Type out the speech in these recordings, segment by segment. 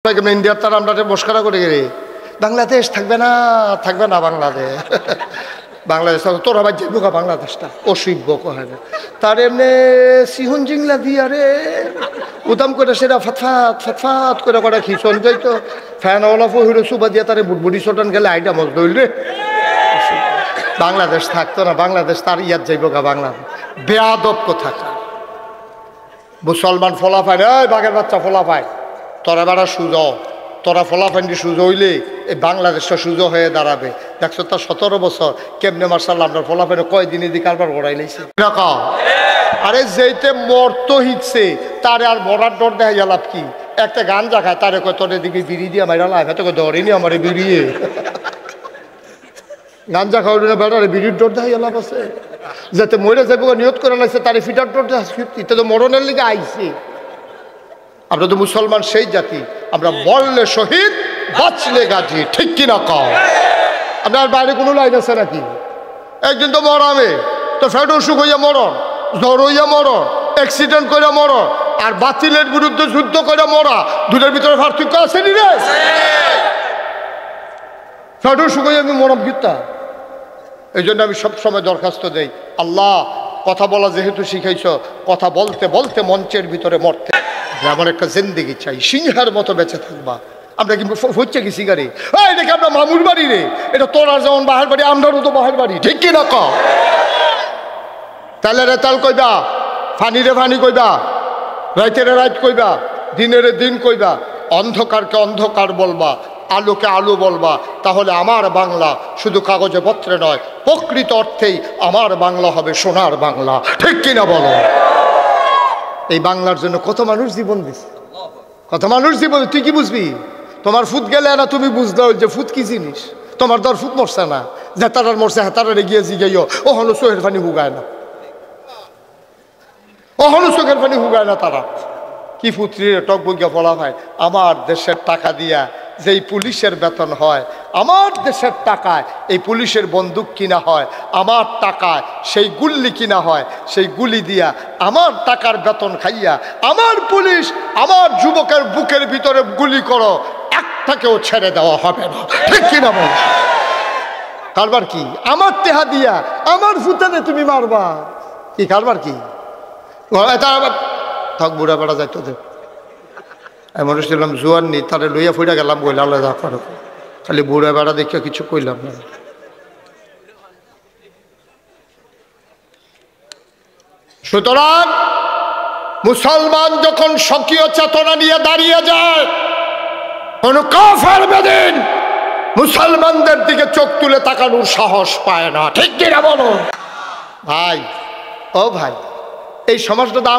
ইন্ডিয়ার তারা আমরা মস্করা করে গেলে বাংলাদেশ থাকবে না বাংলাদেশ বাংলাদেশ তোরা বাদ যাইব বাংলাদেশটা অসভ্য কহে না তার এমনি সিহন জিংলা দিয়ে রে উদাম করে সেটা ফাতফাত ফাতফাত করে কটা খিচন যাইতো ফ্যান ওলা ফহিরে সুবা দিয়ে তারে বুটবুটি চটান গেলে আইটা মজ দইল রে বাংলাদেশ থাকতো না বাংলাদেশ তার ইয়াদ যাইব বাংলাদেশ বেয়াদব কোথাকা মুসলমান ফলা পায় ওই বাঘের বাচ্চা ফলা পায় তোরা বেড়া সুজো তোরা ফলাফান্ডি সুজো হইলে এই বাংলাদেশটা সুজো হয়ে দাঁড়াবে দেখছো তার 17 বছর কেমনে মার্শাল্লাহ আমরা ফলাফানে কয়দিন এদিকে কারবার গড়াই লাইছি আরে যেইতে মরতো হিকছে তারে আর মরার ডর দেখা গেলাম কি একটা গান জাগায় তারে কয় তোর এদিকে বিড়ি দিয়ে মাইরা লাভ তোকে ধরেনি আমার বিড়িয়ে গান জাগা হইল না বেড়ারে বিড়ির ডর দেখা গেলাম আছে যাতে মরে যাবো নিয়ত করে লাগছে তারে ফিটার ডর দেখা তো মরণের লিগে আইছে আমরা তো মুসলমান সেই জাতি আমরা মরলে শহীদ বাঁচলে গাজী ঠিক কিনা কও আপনার বাইরে কোনো লাইন আছে নাকি একদিন তো মরামে তো ফ্যাট অসুখ হইয়া মরণ জ্বর হইয়া মরণ অ্যাক্সিডেন্ট করে মরণ আর বাতিলের বিরুদ্ধে যুদ্ধ করে মরা দুটোর ভিতরে পার্থক্য আছে নি রে ফ্যাট অসুখ হইয়া আমি মরম গীতা এই জন্য আমি সবসময় দরখাস্ত দেই আল্লাহ কথা বলা যেহেতু শিখাইছ কথা বলতে বলতে মঞ্চের ভিতরে মরতে আমার একটা জিন্দেগি চাই সিংহের মতো বেঁচে থাকবা আমরা কি হচ্ছে কি সিগারি দেখি আমরা মামুর বাড়ি রে এটা তোর আর যেমন বাহার বাড়ি আমরাও তো বাহার বাড়ি ঠিক কি না ক তালে রে তাল কইবা ফানি রে ফানি কইবা রাইতে রে রাইত কইবা দিনের দিন কইবা অন্ধকারকে অন্ধকার বলবা আলোকে আলো বলবা তাহলে আমার বাংলা শুধু কাগজে পত্রে নয় প্রকৃত অর্থেই আমার বাংলা হবে সোনার বাংলা ঠিক কিনা বলো এই বাংলার জন্য কত মানুষ জীবন দিছে কত মানুষ জীবন তুই কি বুঝবি তোমার ফুট গেলে না তুমি বুঝতে যে ফুট কি জিনিস তোমার দর ফুট মরছে না জেতারার মরছে হেতারারে গিয়ে জিগাইও ওহনো চোখের পানি হুগায় না ওহনো চোখের পানি হুগায় না তারা কি ফুটরি টক বইয়া ফলা হয় আমার দেশের টাকা দিয়া যেই পুলিশের বেতন হয় আমার দেশের টাকায় এই পুলিশের বন্দুক কিনা হয় আমার টাকায় সেই গুল্লি কিনা হয় সেই গুলি দিয়া আমার টাকার বেতন খাইয়া আমার পুলিশ আমার যুবকের বুকের ভিতরে গুলি করো একটাকেও ছেড়ে দেওয়া হবে না ঠিক কিনা বল কারবার কি আমার টেহা দিয়া আমার ফুটানে তুমি মারবা কি কারবার কি থাক বুড়া বেড়া যাইতো দেব এমন ছিলাম জোয়ান নি তারে লইয়া ফুইরা গেলাম বইলে আল্লাহ যা পারো খালি বুড়া বেড়া দেখিয়া কিছু কইলাম না সুতরাং মুসলমান যখন স্বকীয় চেতনা নিয়ে দাঁড়িয়ে যায় কোন কাফের বেদিন মুসলমানদের দিকে চোখ তুলে তাকানোর সাহস পায় না ঠিক কিনা বলো ভাই ও ভাই এই সমাজটা তো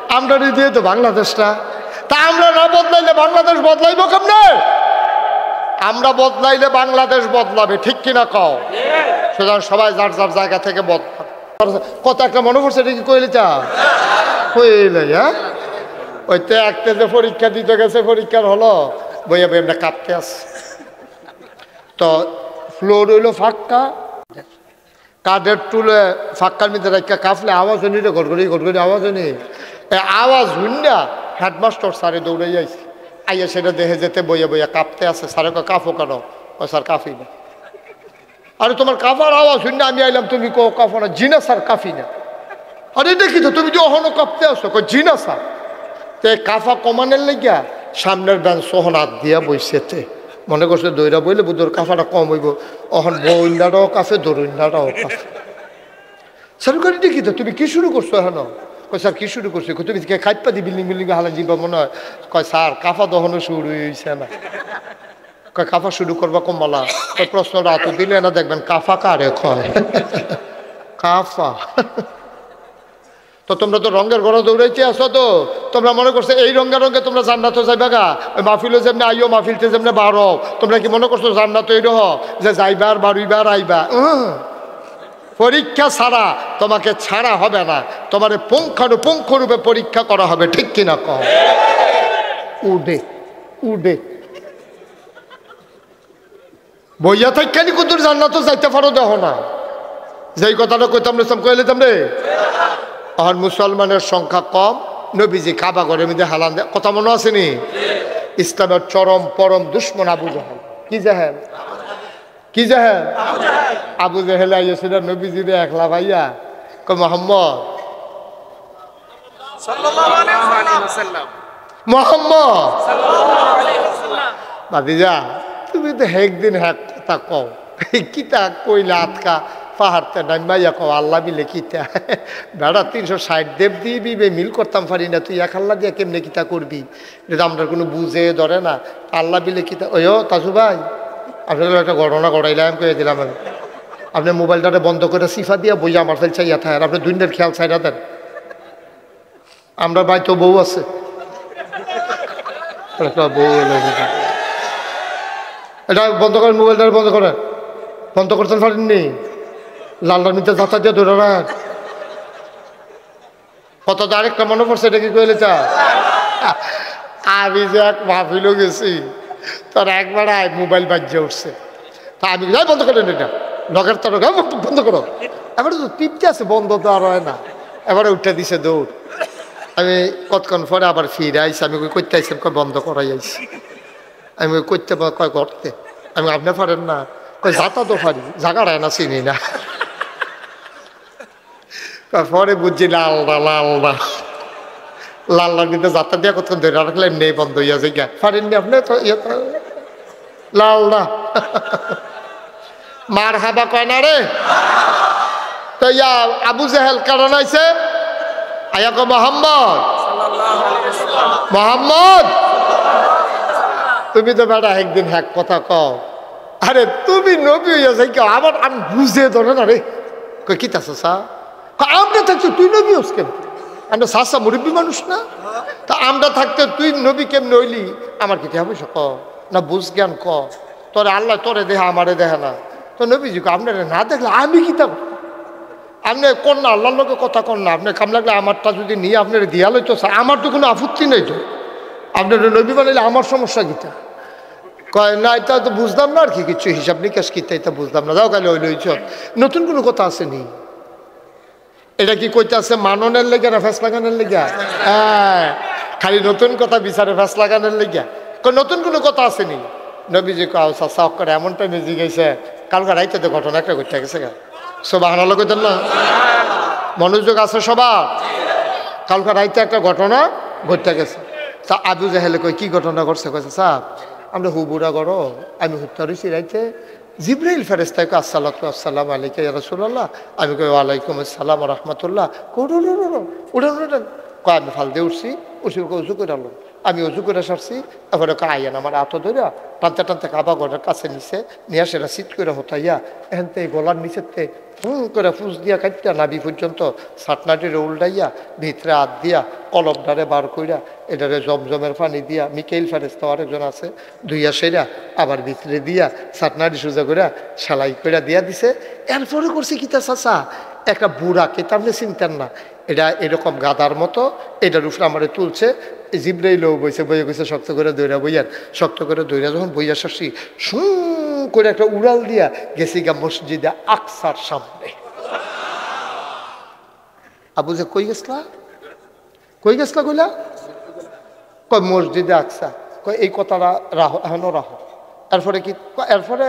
আমরা দিয়ে তো বাংলাদেশটা তা আমরা না বদলাইলে বাংলাদেশ বদলাইব কেমনে আমরা বদলাইলে বাংলাদেশ বদলাবে ঠিক কিনা কও সুতরাং সবাই যার যার জায়গা থেকে বদলাবে কত একটা মনে পড়ছে এটা কি কইলে চা কইলে হ্যাঁ ওইতে একটা যে পরীক্ষা দিতে গেছে পরীক্ষার হলো বইয়া বই আমরা কাঁপতে আসছে তো ফ্লোর হইলো ফাঁকা কাঠের টুলে ফাঁকার মধ্যে রাখা কাঁপলে আওয়াজ হয়নি রে গড়গড়ি আওয়াজ হয়নি আওয়াজ হুন্ডা হেডমাস্টার স্যারে দৌড়ে যাইছে আইয়া সেটা দেখে যেতে বইয়া বইয়া কাঁপতে আছে স্যারে কাঁপো কেন ও স্যার কাঁপি না আরে তোমার কাঁপার আওয়াজ শুনলে আমি আইলাম তুমি কো কাঁপো না জি না স্যার কাঁপি না আরে দেখি তো তুমি যে অহনো কাঁপতে আসো জি না স্যার তো কাঁফা কমানের লেগিয়া সামনের বেঞ্চ ওহন হাত দিয়া বইছেতে মনে করছে দইরা বইলে বুধর কাঁফাটা কম হইব অহন বইন্দাটাও কাঁপে দরুইন্দাটাও কাঁপে স্যার করে দেখি তো তুমি কি শুরু করছো এখন কয় স্যার কি শুরু করছো তুমি খাইপা দি বিল্ডিং হালা যাবা মনে হয় কয় স্যার কাঁফা দহনো শুরু হয়েছে না কয় কাঁফা শুরু করবা কমলা কয় প্রশ্নটা হাতে দিলে না দেখবেন কাঁফা কারে কয় কাঁফা তো তোমরা তো রঙের ঘরে দৌড়াইতে আসো তো তোমরা মনে করছো এই রঙে তোমরা জান্নাতে যাইবা গা ওই মাহফিলে যেমনি আইও মাহফিলতে যেমনি বারো তোমরা কি মনে করছো জান্নাত এই রহ যে যাইবার বাড়িবার আইবা পরীক্ষা ছাড়া তোমাকে ছাড়া হবে না তোমার পুঙ্খানুপুঙ্খ রূপে পরীক্ষা করা হবে ঠিক কিনা কহ উডে উডে বইয়া থাকি কুতুর জান্নাত যাইতে পারো দেখো না যেই কথাটা কইতাম কইলে তোমরে আর মুসলমানের সংখ্যা কম নবীজি কাবা ঘরের মধ্যে হালান কথা মনে আসেনি ইসলামের চরম পরম দুশ্মন আবু জাহেল। কি জাহেল? কি জাহেল? আবু জাহেল আইয়াছিল নবীজিরে একলা ভাইয়া, কয় মোহাম্মদ মোহাম্মদ ভাতিজা তুমি তো একদিন হ্যাক কথা কও, কিতা কইলা আতকা পাহাড়তে নামাইয়া কও আল্লাহ মিলে কিতা বেড়া 360 দেব দিবি মিল করতাম পারি না, তুই এক আল্লাহ দিয়া কেমনে কিতা করবি, এটা আমরা কোনো বুঝে ধরে না। আল্লাহ মিলে কিতা ওই তাজু ভাই আপনার একটা ঘটনা ঘটাইলাম কয়ে দিলাম আমি, আপনি মোবাইলটাতে বন্ধ করে সিফা দিয়া বইয়া আমার ফেল চাইয়া থাকেন, আপনি দুইটার খেয়াল চাইরা দেন। আমরা ভাই তো বউ আছে, বউ এটা বন্ধ করেন, মোবাইলটা বন্ধ করেন, বন্ধ করতে পারেননি, লালটার মিতে যাত্রা দিয়ে ধরে রাখ। কত আরেকটা মনে পড়ছে, এটা কি কইলে চা আমি যে এক মাহফিলও গেছি, তোর একবার মোবাইল বাজ্যে উঠছে, তা আমি বন্ধ করেন এটা লগের তোর বন্ধ করো, এবারে তো টিপতে আছে বন্ধ তো আর হয় না, এবারে উঠে দিছে দৌড়। আমি কতক্ষণ পরে আবার ফিরে আইসি, আমি করতে আইসি কয় বন্ধ করাই আইসি, আমি করতে কয় করতে, আমি আপনি পারেন না, কয় যাতা তো পারি, জাগাড়ায় না চিনি না। পরে বুঝছি লালদা লালদা লাল্লার কিন্তু যাত্রা দিয়ে কতক্ষণ ধরে রাখলেন নেই বন্ধ হইয়া যায় গা, পারেননি আপনি তো ইয়ে লালদা মার হাবা কয় না রে। তো ইয়া আবু জাহেল কারণ আইছে আয়া কয় মোহাম্মদ মোহাম্মদ তুমি তো বেটা একদিন হ্যাক কথা কও, আরে তুমি নবী হইয়া যাই কেউ আবার আমি বুঝে ধরে না রে, কই কি তাছ সা আমরা থাকছো তুই নবী হোস কেমন, আমরা সাসা মুরব্বী মানুষ না, তা আমরা থাকতে তুই নবী কেমনে হইলি, আমার কি হবে ক না বুঝ জ্ঞান ক, তোরে আল্লাহ তোরে দেহা আমারে দেখা না, তো নবীজি আপনারা না দেখলে আমি কি তা আপনি কর না আল্লাহর লোকে কথা কর না, আপনি কাম লাগলে আমারটা যদি নিয়ে আপনার দিয়া লইতো আমার তো কোনো আপত্তি নেই, তো আপনার নবী বানাইলে আমার সমস্যা কিতা, কয় না এটা তো বুঝলাম না আর কি, কিছু হিসাব নিকাশ কিতা এটা বুঝলাম না, যাও কালে ওই লইছ নতুন কোনো কথা আসেনি। এটা কি কইতে আছে মাননের লেগে না ফ্যাস লাগানোর লেগে? হ্যাঁ খালি নতুন কথা বিচারে ফ্যাস লাগানোর লেগে, নতুন কোনো কথা আসেনি। নবীজি কাউ করে এমনটা মেজি গেছে, কালকে রাইতে তো ঘটনা একটা ঘটতে গেছে গা, সবাই হানালো কইতেন না, মনোযোগ আছে সবার, কালকে রাইতে একটা ঘটনা ঘটতে গেছে। তা আবু জাহেলে কই কি ঘটনা ঘটছে, কয়েছে সাহ আমরা হুবুরা করো, আমি হুত্তা রয়েছি রাইতে, জিব্রাইল ফেরেস্তা কয় আসসালাতু আসসালামু আলাইকা ইয়া রাসূলুল্লাহ, আমি কই ওয়ালাইকুম আসসালাম ওয়া রাহমাতুল্লাহ, উঠেন কয় আমি ফাল দিয়ে উঠছি, উজু করে আলো, আমি উজু করে সারছি, এবারে আইয়ান আমার আতো ধরে টানতে টানতে কাবা ঘরের কাছে নিচে নিয়ে সেটা সিট করে হতাইয়া এখান থেকে গলার নিচেতে করে ফুস দিয়া কাটটা নাবি পর্যন্ত সাটনাটিরে উল্টাইয়া ভিতরে হাত দিয়া কলবডারে বার কইরা এটারে জমজমের পানি দিয়া মিকেইল ফেরেস্তা আরেকজন আছে দুইয়া সেরা আবার ভিতরে দিয়া সাটনাটি সোজা করে সেলাই করে দিয়া দিছে। এরপরে করছি কিতা চাচা একটা বুড়া কে আপনি চিনতেন না, এটা এরকম গাদার মতো, এটার উপরে আমারে তুলছে, জিব্রাইলও বইছে, বইয়ে গেছে শক্ত করে দইরা বইয়ার, শক্ত করে দইরা যখন বইয়া সারছি শু করে একটা উড়াল দিয়া গেছি গা মসজিদে আকসার সামনে। আবু যে কই গেছলা কইলা কই মসজিদে আকসা, কই এই কথাটা রাহো এখনো রাহো, এরপরে কি এরপরে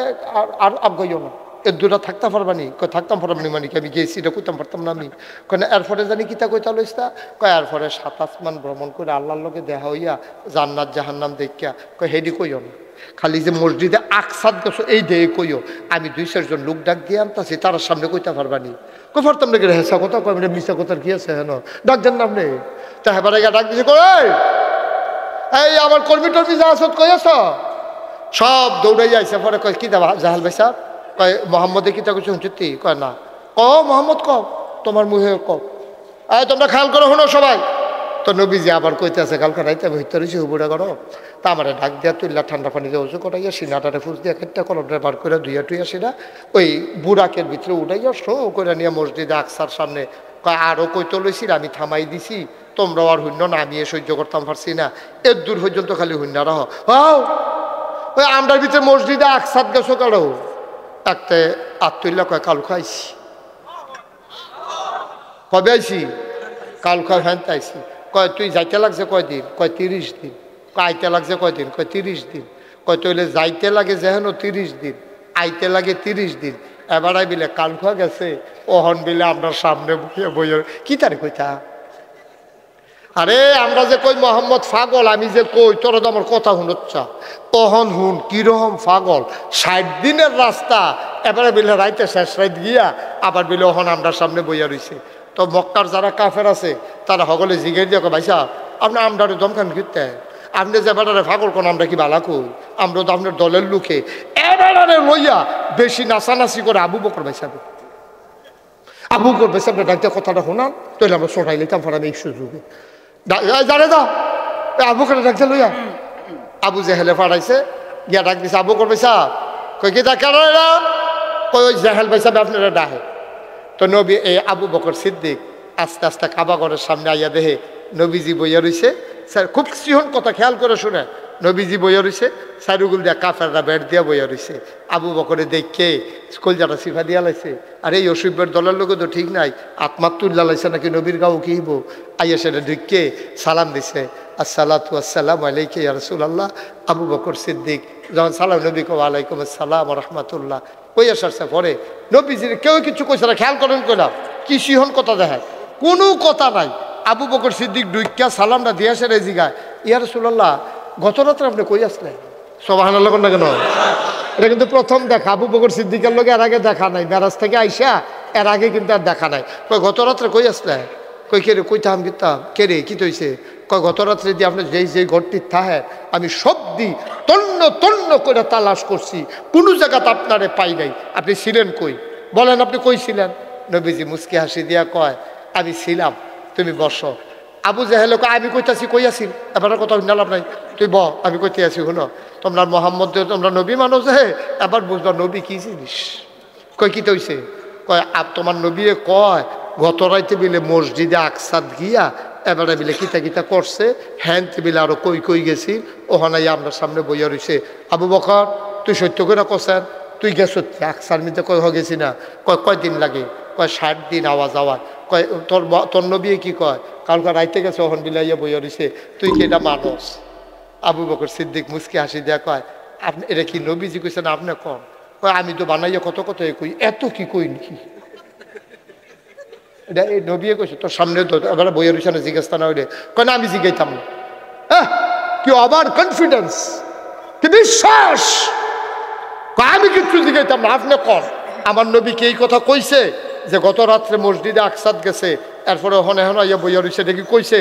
আর আবগাইও না, এর দুটা থাকতে পারবানি, কই থাকতাম পারবানি মানে কি আমি গেছি এটা কইতাম পারতাম না আমি, কই না এরপরে জানি কিতা কইতা লইস্তা, কয় এরপরে 7 আসমান ভ্রমণ করে আল্লাহর লোকে দেখা হইয়া জান্নাত জাহান্নাম দেখিয়া, কয় হেডি কইও না, খালি যে মসজিদে আকসাদ গেছো এই দিয়ে কইও, আমি 2-4 জন লোক ডাক দিয়ে আনতাছি তার সামনে কইতা পারবানি, কই পারতাম না, হেসা কথা কয় মিশা কথার কি আছে হেন ডাক দেন নাম নেই, তা হেবারে ডাক দিছে কই এই আমার কর্মী টর্মী যা আসত কই আছ, সব দৌড়াই আইসা, পরে কয় কি দেবা জাহাল ভাই সাহেব, কয় মোহাম্মদে কিতা কিছু শুনছি, কয় না, ক মোহাম্মদ ক তোমার মুহে ক, তোমরা খেয়াল করো শোনো সবাই, তো নবীজি আবার কইতে আছে কালকে রাইতে আমি ভিতরে হুবুড়া করো, তা আমার ডাক দিয়া তুইলা ঠান্ডা পানিতে উঁচু করাইয়া সিনাটারে ফুস দিয়া খেটটা কলমটা বার করে ধুইয়া টুইয়া সিনা ওই বুড়াকের ভিতরে উঠাইয়া শো করে নিয়ে মসজিদে আকসার সামনে, কয় আরও কইতে লইছি আমি থামাই দিছি, তোমরাও আর শূন্য না আমি সহ্য করতাম পারছি না, এর দূর পর্যন্ত খালি শূন্য রাহ, ওই আমরার ভিতরে মসজিদে আকসাদ গেছো কারো একটা আত্মীল্লা, কয় কাল খাইছি, কবে আইসি কাল খাই হ্যাঁ আইসি, কয় তুই যাইতে লাগছে কয়দিন, কয় 30 দিন, আইতে লাগছে কয়দিন? কয় 30 দিন। কয় তৈলে যাইতে লাগে যেন 30 দিন, আইতে লাগে 30 দিন। এবারাই বিলে কান খোয়া গেছে, ওহন বিলে আমরা সামনে বইয়ের কি তারে কইতা? আরে আমরা যে কই মোহাম্মদ পাগল, আমি যে কই তোরা তো আমার কথা শুনচ্ছা, ওহন হুন কিরকম পাগল। 60 দিনের রাস্তা, এবারে বিলে রাইতে শেষ রাইত গিয়া আবার বিলে ওহন আমরা সামনে বইয়া রইছে। তো মক্কার যারা কাফের আছে তারা সকলে জিজ্ঞেস দিয়ে ভাইসা আপনি আমরা দমখান ঘিরতে, আপনি যে বেড়ারে ফাগল কোন আমরা কি বালা কই, আমরা তো আপনার দলের লোকে এবারে লইয়া বেশি নাচানাচি করে আবু বকর ভাইসাবে। আবু বকর ভাইসাবে ডাক্তার কথাটা শোনান, তাহলে আমরা সোটাই লিতাম ফোন আমি এই সুযোগে জানে দা আবু বকর ডাক্তার লইয়া আবু জেহেলে ফাড়াইছে গিয়া ডাক দিছে আবু বকর ভাইসা, কই কি ডাক্তার কই ওই জেহেল ভাইসাবে আপনারা ডাকে। তো নবী এই আবু বকর সিদ্দিক আস্তে আস্তে কাবা ঘরের সামনে আইয়া দেহে নবীজি বইয়া রইছে। স্যার খুব সিহন কথা খেয়াল করে শুনে, নবীজি বইয়া রইছে, সাইরুগুল দিয়া কাফেররা বেড় দিয়া বইয়া রইছে। আবু বকরে দেখে কলজাটা সিফা দিয়া লাইছে, আর এই অসুবের দলের লোক তো ঠিক নাই, আত্মার তুল্লা লাইছে নাকি নবীর গাও কিইব। আইয়া সেটা ঢুকে সালাম দিছে, আসসালাতু আসসালামু আলাইকা ইয়া রাসূলুল্লাহ। আবু বকর সিদ্দিক যখন সালাম নবী কো ওয়ালাইকুম আসসালাম ওয়া রাহমাতুল্লাহ কই আসারছে পরে নবীজির কেউ কিছু কইছে না। খেয়াল করেন কইলাম কি সিহন কথা দেখায়, কোনো কথা নাই। আবু বকর সিদ্দিক ডুইকা সালামটা দিয়ে আসে রে জিগায়, ইয়া রাসূলুল্লাহ গত রাত্রে আপনি কই আসলেন? সুবহানাল্লাহ না কেন? এটা কিন্তু প্রথম দেখা আবু বকর সিদ্দিকের লোক, এর আগে দেখা নাই। মেরাজ থেকে আইসা এর আগে কিন্তু আর দেখা নাই। কই গত রাত্রে কই আসলে? কই কে রে কইতাম কিতাম কে রে কি তৈছে? কয় গত রাত্রে দিয়ে আপনি যেই ঘরটি থাহে আমি সব দি তন্ন তন্ন করে তালাশ করছি, কোনো জায়গাতে আপনারে পাই নাই। আপনি ছিলেন কই? বলেন আপনি কই ছিলেন? নবীজি মুস্কি হাসি দিয়া কয় আমি ছিলাম, তুমি বসো। আবু জাহেল আমি কইতাছি কই আসিল, এবার কথা শুনলাম নাই, তুই ব আমি কইতে আছি শুনো, তোমরা মোহাম্মদ তোমরা নবী মানুষ হে, এবার বুঝবা নবী কি জিনিস। কয় কি তৈছে? কয় তোমার নবীয়ে কয় গত রাইতে বিলে মসজিদে আকসাদ গিয়া এবারে বিলে কিতা কিতা করছে, হ্যান্তে বিলে আরো কই কই গেছি, ওখানে আপনার সামনে বইয়া রয়েছে। আবু বকর তুই সত্য করে কছেন, তুই গেছ আকসার মিতে কয় গেছি না? কয়দিন লাগে? কয় 60 দিন আওয়াজ আওয়াজ। কয় তোর নবী কি কয়? কালকে রাইতে গেছে ওখান বিলাইয়া বইয়া রয়েছে, তুই কি এটা মানুষ? আবু বকর সিদ্দিক মুস্কি হাসি দেয়া কয় আপনি এটা কি নবীজি কইছেন আপনি কন? কয় আমি তো বানাইয়া কত কত কই, এত কি কই নাকি? এটা এই নবী কইছে তোর সামনে তো এবার বইয়া রয়েছে না, জিজ্ঞাসা না হইলে কয় না আমি জিজ্ঞাইতাম না। হ্যাঁ কি আবার কনফিডেন্স, কি বিশ্বাস, আমি কিছু জিজ্ঞাইতাম না, আপনি কন আমার নবীকে এই কথা কইছে যে গত রাত্রে মসজিদে আকসাদ গেছে, এরপরে ওখানে এখন ইয়া বইয়া রয়েছে দেখি কইছে?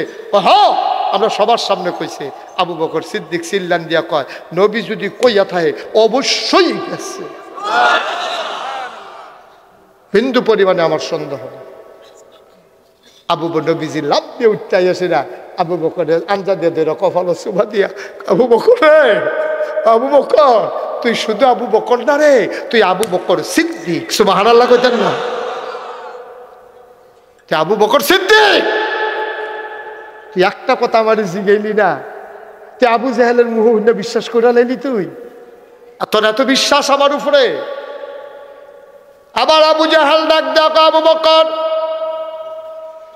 হ্যাঁ আমরা সবার সামনে কইছে। আবু বকর সিদ্দিক চিল্লান দিয়া কয় নবী যদি কইয়া থাকে অবশ্যই গেছে, হিন্দু পরিমাণে আমার সন্দেহ। আবু নবীজি লাভ দিয়ে উঠতে আসে না, আবু বকরের আঞ্জা দিয়ে দেয় কপাল সুভা দিয়া, আবু বকর রে, আবু বকর তুই শুধু আবু বকর না রে, তুই আবু বকর সিদ্দিক। সুবহানাল্লাহ কইতেন না? আবু বকর সিদ্দিক তুই একটা কথা আমার জিগাইলি না, তুই আবু জাহেলের মুহ বিশ্বাস করে লাইলি তুই, তোর এত বিশ্বাস আমার উপরে? আবার আবু জাহেল ডাক দেখো আবু বকর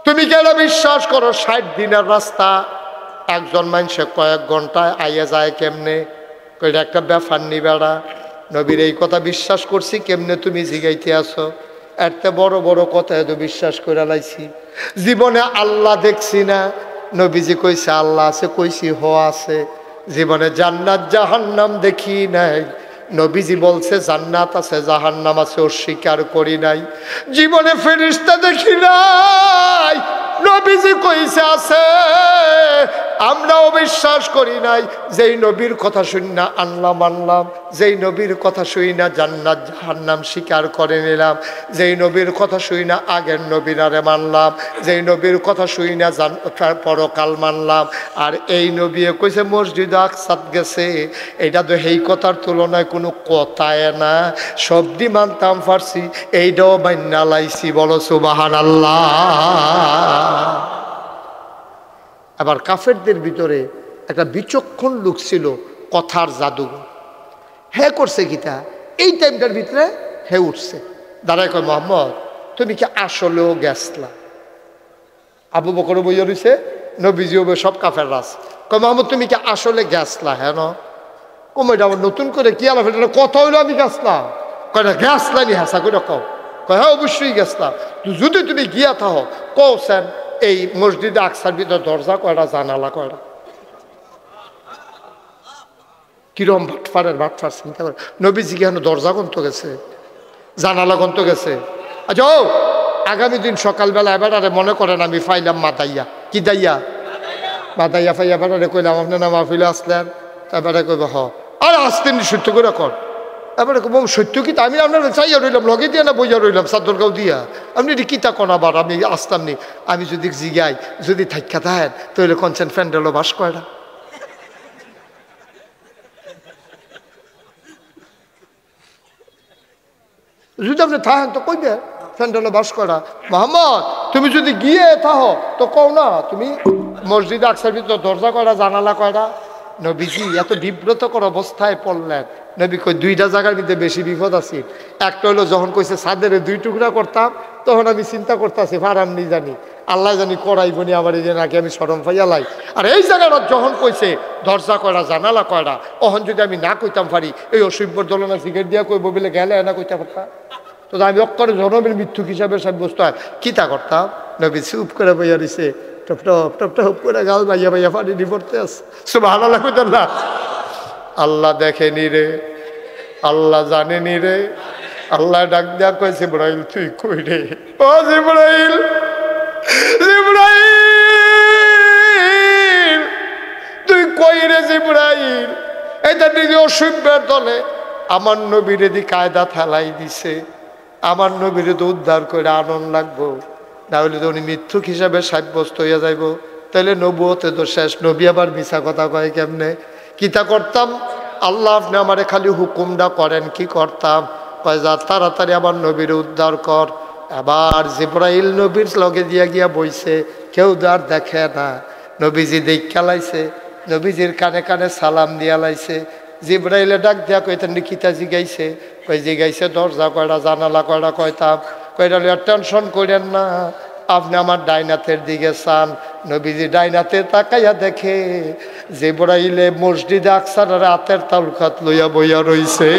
তুমি কেন বিশ্বাস করো 60 দিনের রাস্তা একজন মানুষে কয়েক ঘন্টায় আইয়া যায় কেমনে? কইটা একটা ব্যাপার নি বেড়া, নবীর এই কথা বিশ্বাস করছি কেমনে তুমি জিগাইতে আসো? এত বড় বড় কথা এত বিশ্বাস করে লাইছি, জীবনে আল্লাহ দেখছি না। নবীজি কইছে আল্লাহ আছে, কইছি হ আছে। জীবনে জান্নাত জাহান্নাম দেখি নাই, নবীজি বলছে জান্নাত আছে জাহান্নাম আছে, অস্বীকার করি নাই। জীবনে ফেরেশতা দেখি নাই, নবীজি কইছে আছে, আমরাও বিশ্বাস করি নাই। যেই নবীর কথা শুনি না আল্লাহ মানলাম, যেই নবীর কথা শুই না জান্নাত জাহান্নাম স্বীকার করে নিলাম, যেই নবীর কথা শুই না আগের নবীরারে মানলাম, যেই নবীর কথা শুই না পরকাল মানলাম। আর এই নবী কইছে মসজিদ আকসাদ গেছে, এটা তো এই কথার তুলনায় কোনো কথায় না, শব্দই মানতাম পারছি, এইটাও মান্না লাইছি। বলো সুবহানাল্লাহ। আবার কাফেরদের ভিতরে একটা বিচক্ষণ লোক ছিল, কথার জাদুঘর। হে করছে গীতা এই টাইমটার ভিতরে হে উঠছে, দাঁড়ায় কয় মোহাম্মদ তুমি কি আসলেও গেছলা? আবু বকর বইয়া রইছে, নবীজি সব কাফের রাস কয় মাহমুদ তুমি কি আসলে গেছলা? হ্যাঁ ন কমটা আবার নতুন করে কি আলাপ, এটা কথা হইলো আমি গেছলাম? কয় না গেছলা নি হাসা করে কও। কয় হ্যাঁ অবশ্যই গেছলাম। যদি তুমি গিয়া থাকো কও স্যার এই মসজিদে আকসার ভিতর দরজা কয়টা, জানালা কয়টা? কিরম ভাটফার চিন্তা করে। নবীজি কেন দরজা গন্ত গেছে, জানালা গন্ত গেছে? আচ্ছা ও আগামী দিন সকালবেলা এবার আরে মনে করেন আমি ফাইলাম মাদাইয়া, কি দাইয়া মাদাইয়া ফাইয়া এবারে কইলাম আপনি না মাহফিলে আসলেন, এবারে কইব হ আর আসতেন সত্য করে কর। এবারে কব সত্য কি? আমি আপনার চাইয়া রইলাম লগে দিয়া না বইয়া রইলাম চাদরগাঁও দিয়া, আপনি এটি কিতা কোন আবার আমি আসতাম নি। আমি যদি জিগাই যদি থাইকা থাকেন তাহলে কনসেন ফ্যান্ডেলও বাস কয়টা? যদি আপনি থাকেন তো কইবে ফ্যান্ডেলে বাস করা। মোহাম্মদ তুমি যদি গিয়ে থাকো তো কও না তুমি মসজিদে আকসার ভিতর দরজা কয়টা, জানালা কয়টা? নবীজি এত বিব্রতকর অবস্থায় পড়লেন। নবী কই দুইটা জায়গার মধ্যে বেশি বিপদ আছে। একটা হলো যখন কইছে ছাদের 2 টুকরা করতাম তখন আমি চিন্তা করতেছি ফারাম নি জানি আল্লাহ জানি করাইবনি আমার এই যে নাকি আমি শরম পাইয়া লাই। আর এই জায়গাটা যখন কইছে দরজা কয়টা, জানালা কয়টা, তখন যদি আমি না কইতাম পারি এই অসভ্যর দলনা সিগারেট দিয়া কইব বলে গেলে না কইতে পারতাম তো আমি অক্ষরে জনমের মৃত্যু হিসাবে সাব্যস্ত হয় কিতা করতাম। নবী চুপ করে বইয়া দিছে, টপ টপ টপ টপ করে গাল বাইয়া বাইয়া পানি নি পড়তে আছে। সুবহানাল্লাহ কইতেন না? আল্লাহ দেখেনি রে, আল্লাহ জানেনি রে। আল্লাহ ডাক দেয়া কইছে জিবরাইল তুই কই রে? ও জিবরাইল, জিবরাইল তুই কই রে? জিবরাইল এটা নিজে অসভ্যের দলে আমার নবীরে দি কায়দা থালাই দিছে। আমার নবীরে তো উদ্ধার করে আনন্দ লাগবো, না হলে তো উনি মিথ্যুক হিসাবে সাব্যস্ত হইয়া যাইব। তাহলে নবুয়তে তো শেষ। নবী আবার মিছা কথা কয় কেমনে? কিতা করতাম? আল্লাহ আপনি আমারে খালি হুকুমটা করেন, কি করতাম? কয় যা তাড়াতাড়ি আমার নবীরে উদ্ধার কর। আবার জিবরাইল নবীর লগে দিয়া গিয়া বইছে, কেউ আর দেখে না। নবীজি দেখা লাইছে, নবীজির কানে কানে সালাম দিয়া লাইছে। জিবরাইলে ডাক দিয়া কইতেন কিতা জিগাইছে? কই জিগাইছে দরজা কয়টা, জানালা কয়টা কয়তাম। কয়টা টেনশন করেন না, আপনি আমার ডাইনাথের দিকে চান। নবীজি ডাইনাথে তাকাইয়া দেখে জিবরাইলে মসজিদে আকসার রাতের তালুকাত লইয়া বইয়া রইছে।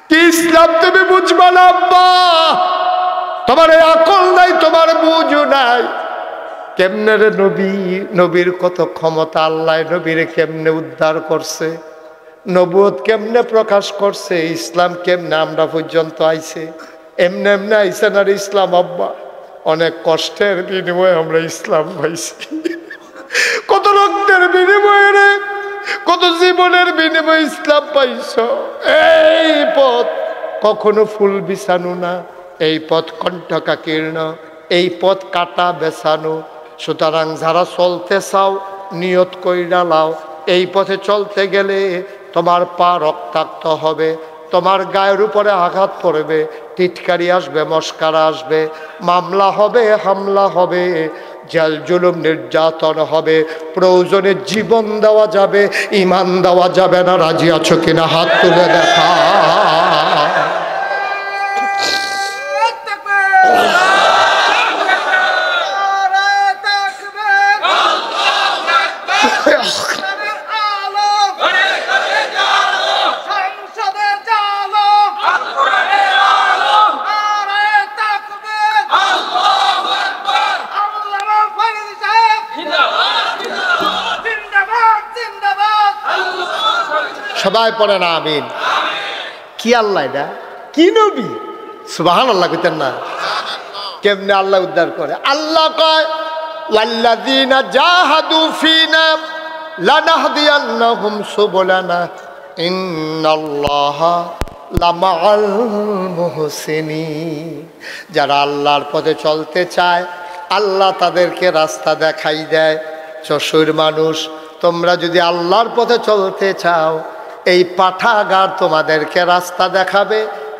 কি ইসলাম তুমি বুঝবা না আব্বা? তোমার এই আকল নাই, তোমার বুঝও নাই। কেমনে রে নবী, নবীর কত ক্ষমতা, আল্লাহ নবীরে কেমনে উদ্ধার করছে, নবুয়ত কেমনে প্রকাশ করছে, ইসলাম কেমনে আমরা পর্যন্ত আইছে। এমনি এমনি আইসে না ইসলাম আব্বা। অনেক কষ্টের বিনিময়ে আমরা ইসলাম পাইছি, কত রক্তের বিনিময়ে রে, কত জীবনের বিনিময়ে ইসলাম পাইছ। এই পথ কখনো ফুল বিছানো না, এই পথ কণ্ঠকাকীর্ণ, এই পথ কাটা বেছানো। সুতরাং যারা চলতে চাও নিয়ত কইরা লাও, এই পথে চলতে গেলে তোমার পা রক্তাক্ত হবে, তোমার গায়ের উপরে আঘাত পড়বে, টিটকারি আসবে, মস্কারা আসবে, মামলা হবে, হামলা হবে, জেল জুলুম নির্যাতন হবে, প্রয়োজনে জীবন দেওয়া যাবে, ইমান দেওয়া যাবে না। রাজি আছো কিনা হাত তুলে দেখা। সবাই পড়ে না আমিন। কি আল্লাহ এটা, কি নবী? সুবহানাল্লাহ কইতেন না? কেমনে আল্লাহ উদ্ধার করে? আল্লাহ কয় ওয়াল্লাযীনা জাহাদু ফীনা লানাহদিয়ান্নাহুম সুবুলানা ইন্নাল্লাহা লামাআল মুহসিনিন। যারা আল্লাহর পথে চলতে চায় আল্লাহ তাদেরকে রাস্তা দেখাই দেয়। চশুর মানুষ, তোমরা যদি আল্লাহর পথে চলতে চাও এই পাঠাগার তোমাদেরকে রাস্তা দেখাবে,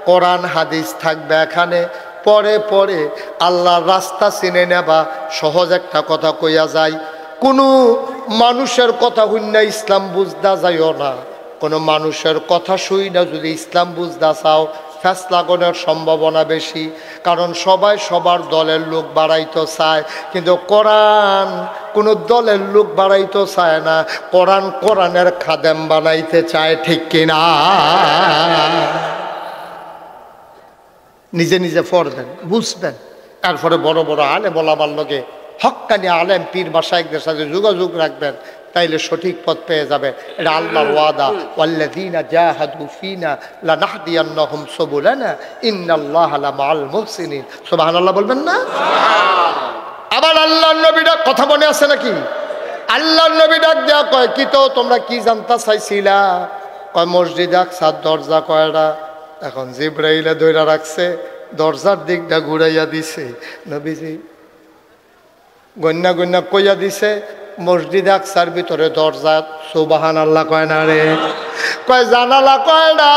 কোরআন হাদিস থাকবে এখানে, পরে পরে আল্লাহর রাস্তা চিনে নেবা। সহজ একটা কথা কইয়া যায়, কোনো মানুষের কথা শুননা ইসলাম বুঝদা যাইও না। কোনো মানুষের কথা শুই না যদি ইসলাম বুঝদা চাও ফ্যাসলাগনের সম্ভাবনা বেশি, কারণ সবাই সবার দলের লোক বাড়াইতে চায়, কিন্তু কোরআন কোনো দলের লোক বাড়াইতে চায় না, কোরআন কোরআনের খাদেম বানাইতে চায়, ঠিক কিনা? নিজে নিজে পড়বেন, বুঝবেন, তারপরে বড় বড় আলেম ওলামার লগে হক্কানি আলেম পীর মাশায়েখদের সাথে যোগাযোগ রাখবেন, তাইলে সঠিক পথ পেয়ে যাবে। এটা আল্লাহর ওয়াদা, ওয়াল্লাযীনা জাহাদু ফীনা লানাহদিয়ান্নাহুম সুবুলানা ইন্নাল্লাহা লামাআল মুহসিনিন। সুবহানাল্লাহ বলবেন না? আবার আল্লাহর নবী ডাক, কথা মনে আছে নাকি? আল্লাহর নবী ডাক দেয়া কয়, কি তো তোমরা কি জানতা চাইছিলা? কয় মসজিদ আকসার দরজা কয়টা? এখন জিবরাইলে ধইরা রাখছে, দরজার দিকটা ঘুরাইয়া দিছে, নবীজি গন্যা গন্যা কইয়া দিছে মসজিদ আকসার ভিতরে দরজা, সুবহানাল্লাহ কয় না রে? কয় জানালা কয় না।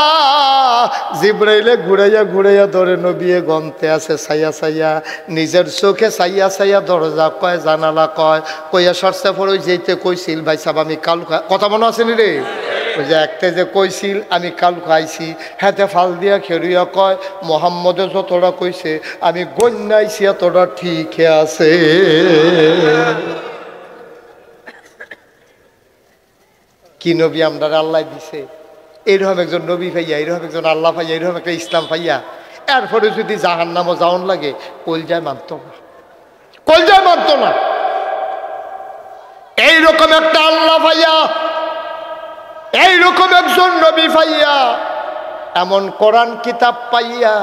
জিবরাইলে ঘুরাইয়া ঘুরাইয়া ধরে নবিয়ে গন্তে আছে সাইয়া সাইয়া, নিজের চোখে সাইয়া সাইয়া দরজা কয় জানালা কয়, কইয়া সরষে পরে যেতে কইছিল ভাই সাহেব আমি কাল, কথা মনে আছে নি রে? ওই যে একটা যে কইছিল আমি কাল খাইছি, হাতে ফাল দিয়া খেরুয়া কয় মোহাম্মদে যতটা কইছে আমি গন্যাইছি এতটা ঠিক আছে। কি নবী আমরা আল্লাহ দিছে, এইরকম একজন নবী ভাইয়া, এইরকম একজন আল্লাহ ভাইয়া, এইরকম একটা ইসলাম ভাইয়া, এরপরে যদি জাহান্নামও যাওয়ান লাগে কলজায় মানত না, কলজায় মানত না। এইরকম একটা আল্লাহ ভাইয়া, এইরকম একজন নবী ভাইয়া, এমন কোরআন কিতাব পাইয়া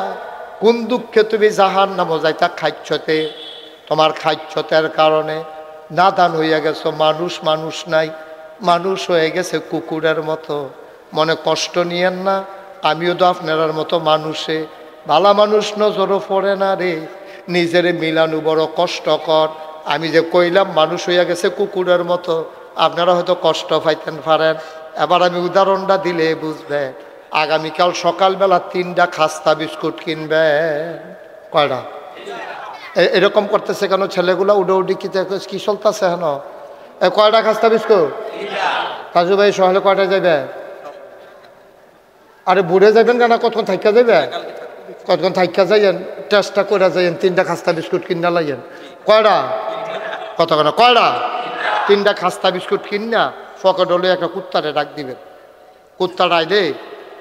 কোন দুঃখে তুমি জাহান্নামও যাইতা? খাইচ্ছতে, তোমার খাইচ্ছতের কারণে নাদান হইয়া গেছো, মানুষ মানুষ নাই, মানুষ হয়ে গেছে কুকুরের মতো। মনে কষ্ট নিয়েন না, আমিও তো আপনার মতো মানুষে, ভালা মানুষ নজরও পড়ে না রে, নিজেরে মিলানো বড় কষ্টকর। আমি যে কইলাম মানুষ হইয়া গেছে কুকুরের মতো, আপনারা হয়তো কষ্ট পাইতেন পারেন। এবার আমি উদাহরণটা দিলে বুঝবে। আগামীকাল সকালবেলা 3টা খাস্তা বিস্কুট কিনবেন, কয়টা? এরকম করতেছে কেন ছেলেগুলা? উডে উডি কি চলতেছে হেন? কয়টা খাস্তা বিস্কুট? কাজু ভাই সহলে কয়টা যাবে? আরে বুড়ে যাবেন কেন? কতক্ষণ থাইকা যাবে? কতক্ষণ থাইকা যাইয়েন, টেস্টটা করে যাইয়েন, 3টা খাস্তা বিস্কুট কিনা লাইয়েন। কয়টা? কতক্ষণ? কয়টা? 3টা খাস্তা বিস্কুট কিনা ফকেট হলে একটা কুত্তারে ডাক দিবেন। কুত্তাটা আইলে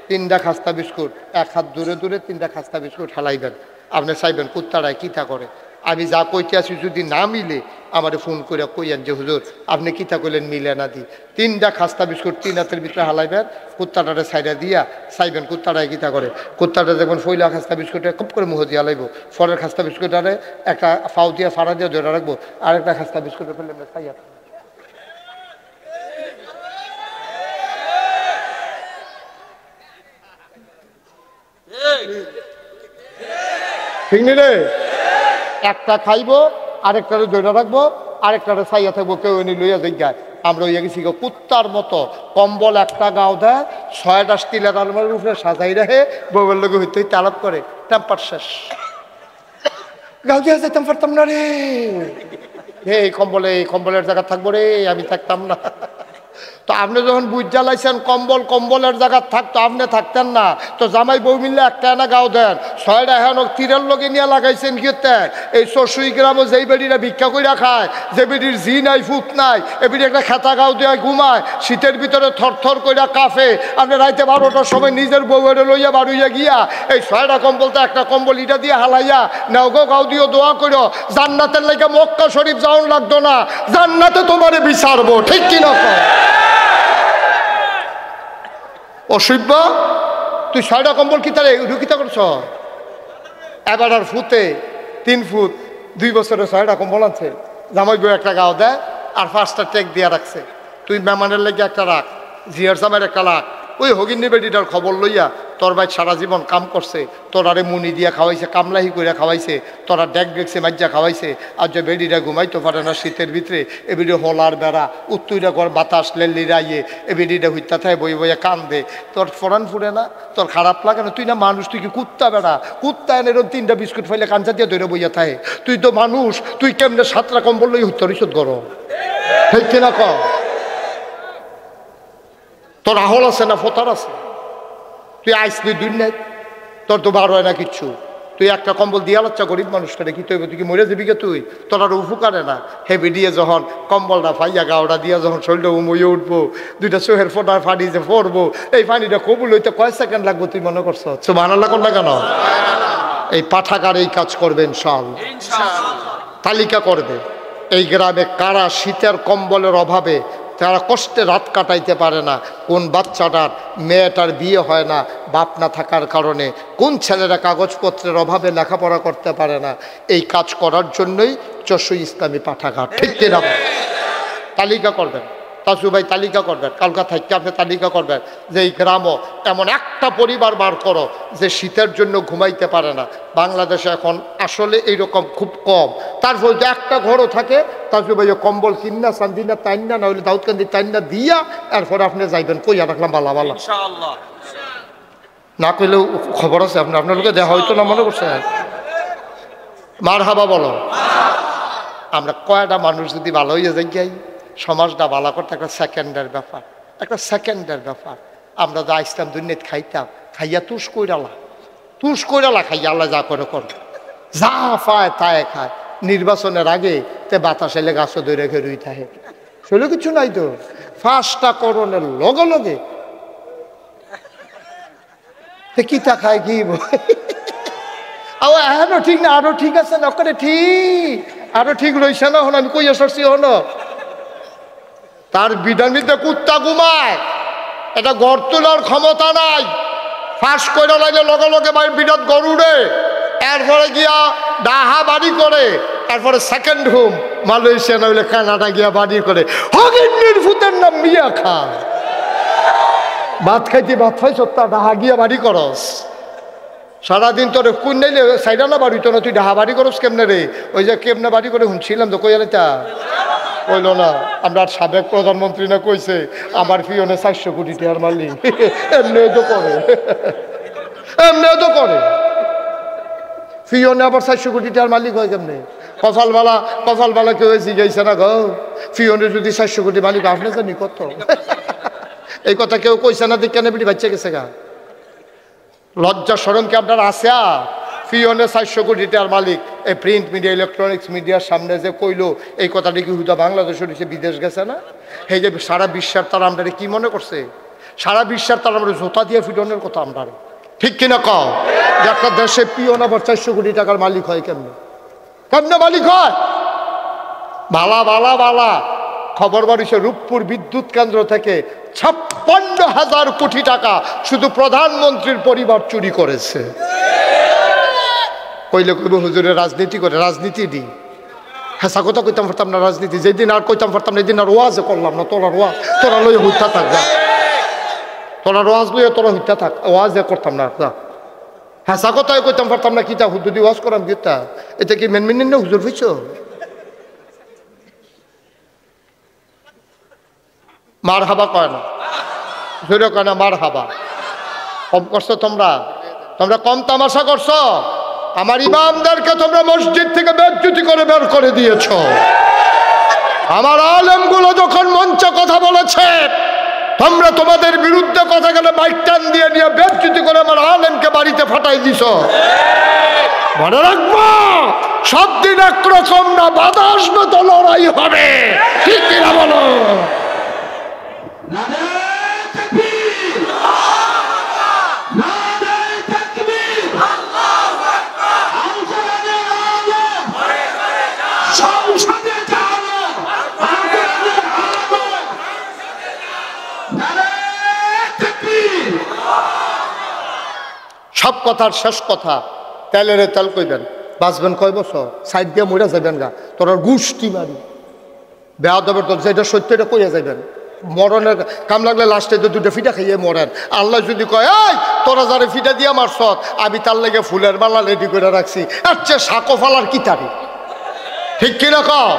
3টা খাস্তা বিস্কুট এক হাত দূরে দূরে 3টা খাস্তা বিস্কুট হালাইবেন। আপনি চাইবেন কুত্তাটায় কিতা করে। আমি যা কইতে আসি যদি না মিলে আমারে ফোন করে কইয়েন যে হুজুর আপনি কিতা কইলেন মিলে না দি। 3টা খাস্তা বিস্কুট 3 হাতের ভিতরে হালাইবেন, কুত্তাটারে সাইডে দিয়া চাইবেন কুত্তাটায় কিতা করে। কুত্তাটা যখন ফইলা খাস্তা বিস্কুটে খুব করে মুহ দিয়া লাইব, ফরের খাস্তা বিস্কুটারে একটা ফাউ দিয়া ফাড়া দিয়ে ধরে রাখবো, আরেকটা খাস্তা বিস্কুটে ফেলে চাইয়া ঠিক নেই রে। একটা খাইবো, আরেকটারে ধরে রাখবো, আরেকটারে ছাইয়া থাকবো, কেউ এনে লইয়া যাই। আমরা হইয়া গেছি কুত্তার মতো। কম্বল একটা গাও দেয়, 6টা স্টিলের আলমারির উপরে সাজাই রাখে, বউয়ের লোক হইতে হইতে আলাপ করে, টেম্পার শেষ। গাও দিয়া যাইতাম পারতাম না রে, এই কম্বলের জায়গা থাকবো রে, আমি থাকতাম না। তো আপনি যখন বুঝ জ্বালাইছেন কম্বলের জায়গা থাকতো, আপনি থাকতেন না। তো জামাই বউ মিললে একটা না গাও দেন, 6টা এখন তীরের লগে নিয়ে লাগাইছেন গিয়ে। এই 64 গ্রামও যেই বেডিরা ভিক্ষা কইরা খায়, যে বেডির জি নাই ফুট নাই, এ বেডি একটা খেতা গাও দেওয়া ঘুমায়, শীতের ভিতরে থরথর কইরা কাফে। আপনি রাইতে 12টার সময় নিজের বউয়ের লইয়া বাড়ুইয়া গিয়া এই 6টা কম্বলতে একটা কম্বল ইটা দিয়ে হালাইয়া নাও গো, গাও দিও, দোয়া করো, জান্নাতের লাগে মক্কা শরীফ যাওয়ান লাগতো না, জান্নাতে তোমারে বিচারবো, ঠিক কিনা? অসভ্য, তুই 6টা কম্বল কিতারে ঢুকিতা করছ? এবার আর ফুতে 3 ফুট 2 বছরে 6টা কম্বল আনছে। জামাই বউ একটা গাও দেয় আর 5টা টেক দিয়া রাখছে। তুই মেহমানের লেগে একটা রাখ, জিয়ার জামাইয়ের একটা রাখ। ওই হগিনী বেডিটার খবর লইয়া তোর ভাই সারা জীবন কাম করছে, তোরারে মুনি দিয়া খাওয়াইছে, কামলাহি করে খাওয়াইছে, তোরা ডেক ডেকছে মাজ্জা খাওয়াইছে। আর যে বেডিটা ঘুমাইতে পারে না শীতের ভিতরে, এ বেডি হলার বেড়া উত্তইরা ঘর বাতাস লেলিরা ইয়ে, এ বেডিটা হইতা থাকে বই বইয়া কান দে। তোর ফরান ফুরে না? তোর খারাপ লাগে না? তুই না মানুষ, তুই কি কুত্তা বেড়া? কুত্তা এনে 3টা বিস্কুট ফাইলে কাঞ্চা দিয়ে ধরে বইয়া থাকে। তুই তো মানুষ, তুই কেমনে 7টা কম্বল লই উত্তর ইসত গরম, ঠিক কিনা ক? তোর আহল আছে না ফতার আছে? তুই আইসলি দুনিয়ায় তোর তো বার হয় না কিচ্ছু, তুই একটা কম্বল দিয়া লাচ্ছা গরিব মানুষটা কি তুই তুই কি মরে যাবি কে, তুই তোর আর উপকারে না। হেভি দিয়ে যখন কম্বলটা ফাইয়া গাওটা দিয়া যখন শরীরটা উমইয়ে উঠবো, দুইটা চোখের ফোটার পানি যে পড়বো, এই পানিটা কবুল হইতে কয় সেকেন্ড লাগবো তুই মনে করছো? সুবহানাল্লাহ কোন না কেন? এই পাঠাগার এই কাজ করবে ইনশাআল্লাহ, তালিকা করবে এই গ্রামে কারা শীতের কম্বলের অভাবে তারা কষ্টে রাত কাটাইতে পারে না, কোন বাচ্চাটার মেয়েটার বিয়ে হয় না বাপ না থাকার কারণে, কোন ছেলেরা কাগজপত্রের অভাবে লেখাপড়া করতে পারে না। এই কাজ করার জন্যই যশোর ইসলামী পাঠাগার, ঠিক কিনা? তালিকা করবেন তাসু ভাই, তালিকা করবেন, কলকাতা থেকে আপনি তালিকা করবেন যে এই গ্রামও এমন একটা পরিবার বার করো যে শীতের জন্য ঘুমাইতে পারে না। বাংলাদেশে এখন আসলে এইরকম খুব কম, তার ফলে একটা ঘরও থাকে তাসু ভাই কম্বল কিন্না সান্দিনা তাইন্না না হলে দাউদকান্দি তাইন্না দিয়া এরপরে আপনি যাইবেন কইয়া রাখলাম বালা বালা না কইলেও খবর আছে আপনার লোকে দেখা হয়তো না, মনে করছে মার হাবা বলো। আমরা কয়টা মানুষ যদি ভালো হইয়া যাই সমাজটা ভালো করতে একটা সেকেন্ডের ব্যাপার, একটা সেকেন্ডের ব্যাপার। আমরা যা ইসলাম দুনিয়াত খাইতাম, খাইয়া তুষ কইরালা খাইয়া আল্লাহ যা করে করে যা পায় তাই খায়। নির্বাচনের আগে তে বাতাস এলে গাছও ধরে রেখে রুই থাকে, শৈলে কিছু নাই তো। ফার্স্টটা করণের লগে লগে কিতা খায় কি আরো ঠিক না, আরো ঠিক আছে না, ওখানে ঠিক আরো ঠিক রয়েছে না। হন আমি কই আসছি হন তার বিধানিতে কুত্তা ঘুমায়, এটা গড় তোলার ক্ষমতা নাই। ফাঁস করে লাগে লগে লগে বিরাট গরুড়ে, এরপরে গিয়া ডাহা বাড়ি করে, এরপরে সেকেন্ড হোম মালয়েশিয়া না হইলে কানাডা গিয়া বাড়ি করে। হগিন্নির ফুতের নাম মিয়া খা, ভাত খাইতে ভাত খাই সত্তা ডাহা গিয়া বাড়ি করস। সারাদিন তোর কোন নাইলে সাইডা না বাড়ি তো না, তুই ডাহা বাড়ি করস কেমনে রে? ওই যে কেমনে বাড়ি করে শুনছিলাম তো, কই তা কইল না। আমরা সাবেক প্রধানমন্ত্রী না কইছে আমার পিয়নে 400 কোটি টাকার মালিক, এমনিও তো করে, এমনিও তো করে। পিয়নে আবার 400 কোটি টাকার মালিক হয় কেমনে? কপালবালা কেউ জিজ্ঞাসা না গো, পিয়নে যদি 400 কোটি মালিক আপনি জানি কত? এই কথা কেউ কইছে না, কেন বিটি বাচ্চা গেছে গা। লজ্জা শরম কি আপনার আছে? ফিওনে 400 কোটি টাকার মালিক এই প্রিন্ট মিডিয়া ইলেকট্রনিক্স মিডিয়ার সামনে যে কইলো, এই কথাটি কি হুদা বাংলাদেশের এসে বিদেশ গেছে না? এই যে সারা বিশ্বের তারা আমরা কি মনে করছে? সারা বিশ্বের তারা আমরা জোতা দিয়ে ফিডনের কথা আমরা, ঠিক কিনা কও? যে একটা দেশে পিওন আবার 400 কোটি টাকার মালিক হয় কেমনে? কেমনে মালিক হয়? বালা খবর বাড়িছে রূপপুর বিদ্যুৎ কেন্দ্র থেকে 56,000 কোটি টাকা শুধু প্রধানমন্ত্রীর পরিবার চুরি করেছে। কইলে কইব হুজুরের রাজনীতি করে, রাজনীতি দি হেসা কথা কইতাম পারতাম না, রাজনীতি যেদিন আর কইতাম পারতাম না এদিন আর ওয়াজে করলাম না। তোরা লই হইতা থাক, তোরা ওয়াজ লইয়া তোরা হইতা থাক, ওয়াজে করতাম না। হেসা কথাই কইতাম পারতাম না, কিতা হুজুরি ওয়াজ করাম কিতা? এটা কি মেনমেন না হুজুর হইছ? মার হাবা কয় না, হুজুরে কয় না মার হাবা। কম করছো তোমরা, তোমরা কম তামাশা করছো। আমার ইমামদেরকে তোমরা মসজিদ থেকে বেজ্জতি করে বের করে দিয়েছ। আমার আলেমগুলো যখন মঞ্চে কথা বলেছে, তোমরা তোমাদের বিরুদ্ধে কথা গেলে মাইক টান দিয়ে নিয়ে বেজ্জতি করে আমার আলেমকে বাড়িতে ফাটাই দিছ। মনে রাখবো, সব দিন একরকম না, বাধা আসবে তো লড়াই হবে, ঠিক কিনা বলো? সব কথার শেষ কথা, তেলের তেল কইবেন, বাঁচবেন কয় বছর, সাইড দিয়ে মরে যাবেন গা, তোর গুষ্টি মারি বেয়াদবের দল, যেটা সত্য এটা কইয়া যাবেন। মরণের কাম লাগলে লাস্টে তো দুটো ফিটা খাইয়ে মরেন। আল্লাহ যদি কয় এই তোরা যারে ফিটা দিয়া মারছ, আমি তার লেগে ফুলের মালা রেডি করে রাখছি, আচ্ছা সাঁকো ফালার কি তারি, ঠিক কিনা কও?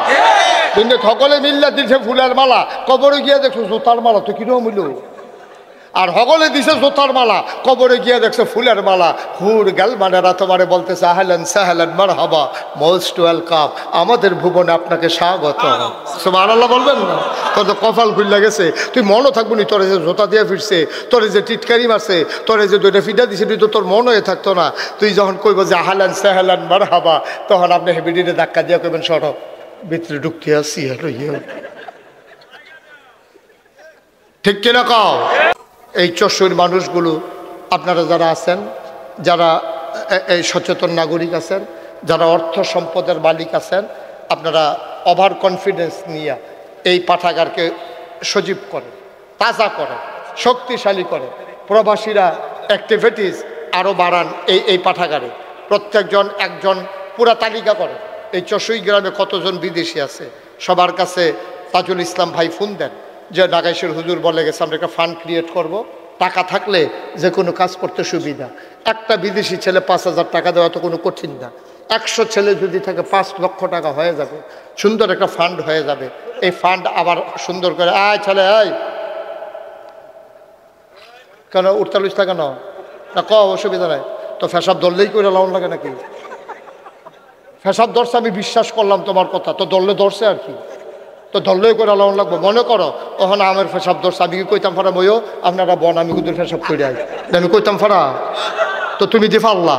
কিন্তু সকলে মিল্লা দিচ্ছে ফুলের মালা, কবরে গিয়ে দেখছো জুতার মালা, তো কিরকম হইল? আর হগলে দিছে জোতার মালা, কবরে গিয়ে দেখছে ফুলের মালা। হুর গেল মানেরা তোমারে বলতেছে আহলান সাহলান মারহাবা, মোস্ট ওয়েলকাম, আমাদের ভুবনে আপনাকে স্বাগত। সুবহানাল্লাহ বলবেন না? তোর তো কপাল খুলে গেছে, তুই মনও থাকবো নি। তোরে যে জোতা দিয়ে ফিরছে, তোরে যে টিটকারি মারছে, তোরে যে দুইটা ফিটা দিছে, তুই তো তোর মন হয়ে থাকতো না। তুই যখন কইব যে আহলান সাহলান মারহাবা, তখন আপনি হেবিডিরে ধাক্কা দিয়ে কইবেন সরো, ভিতরে ঢুকতে আসছি। ঠিক কিনা কও? এই চশোর মানুষগুলো, আপনারা যারা আছেন, যারা এই সচেতন নাগরিক আছেন, যারা অর্থ সম্পদের মালিক আছেন, আপনারা ওভার কনফিডেন্স নিয়ে এই পাঠাগারকে সজীব করেন, তাজা করেন, শক্তিশালী করেন। প্রবাসীরা অ্যাক্টিভিটিস আরও বাড়ান এই পাঠাগারে। প্রত্যেকজন একজন পুরা তালিকা করেন এই চশোই গ্রামে কতজন বিদেশি আছে। সবার কাছে তাজুল ইসলাম ভাই ফোন দেন যে নাগাইশের হুজুর বলে গেছে আমরা একটা ফান্ড ক্রিয়েট করব, টাকা থাকলে যে কোনো কাজ করতে সুবিধা। একটা বিদেশি ছেলে 5,000 টাকা দেওয়া তো কোনো কঠিন না। 100 ছেলে যদি থাকে 5 লক্ষ টাকা হয়ে যাবে, সুন্দর একটা ফান্ড হয়ে যাবে। এই ফান্ড আবার সুন্দর করে আয় ছেলে আয়, কেন উঠতে লুচতে কেন না ক অসুবিধা নাই তো। ফেসাব ধরলেই করে লাউন লাগে নাকি? ফেসাব ধরছে, আমি বিশ্বাস করলাম তোমার কথা, তো ধরলে ধরছে আর কি, তো ধরলেই করে লাউন লাগবো। মনে করো ওখানে আমের ফেসাব ধরছে, আমি কি কইতাম ফারা বইও আপনারা বন, আমি কুদুর ফেসাব করে আই, আমি কইতাম ফারা, তো তুমি দি ফাল্লা,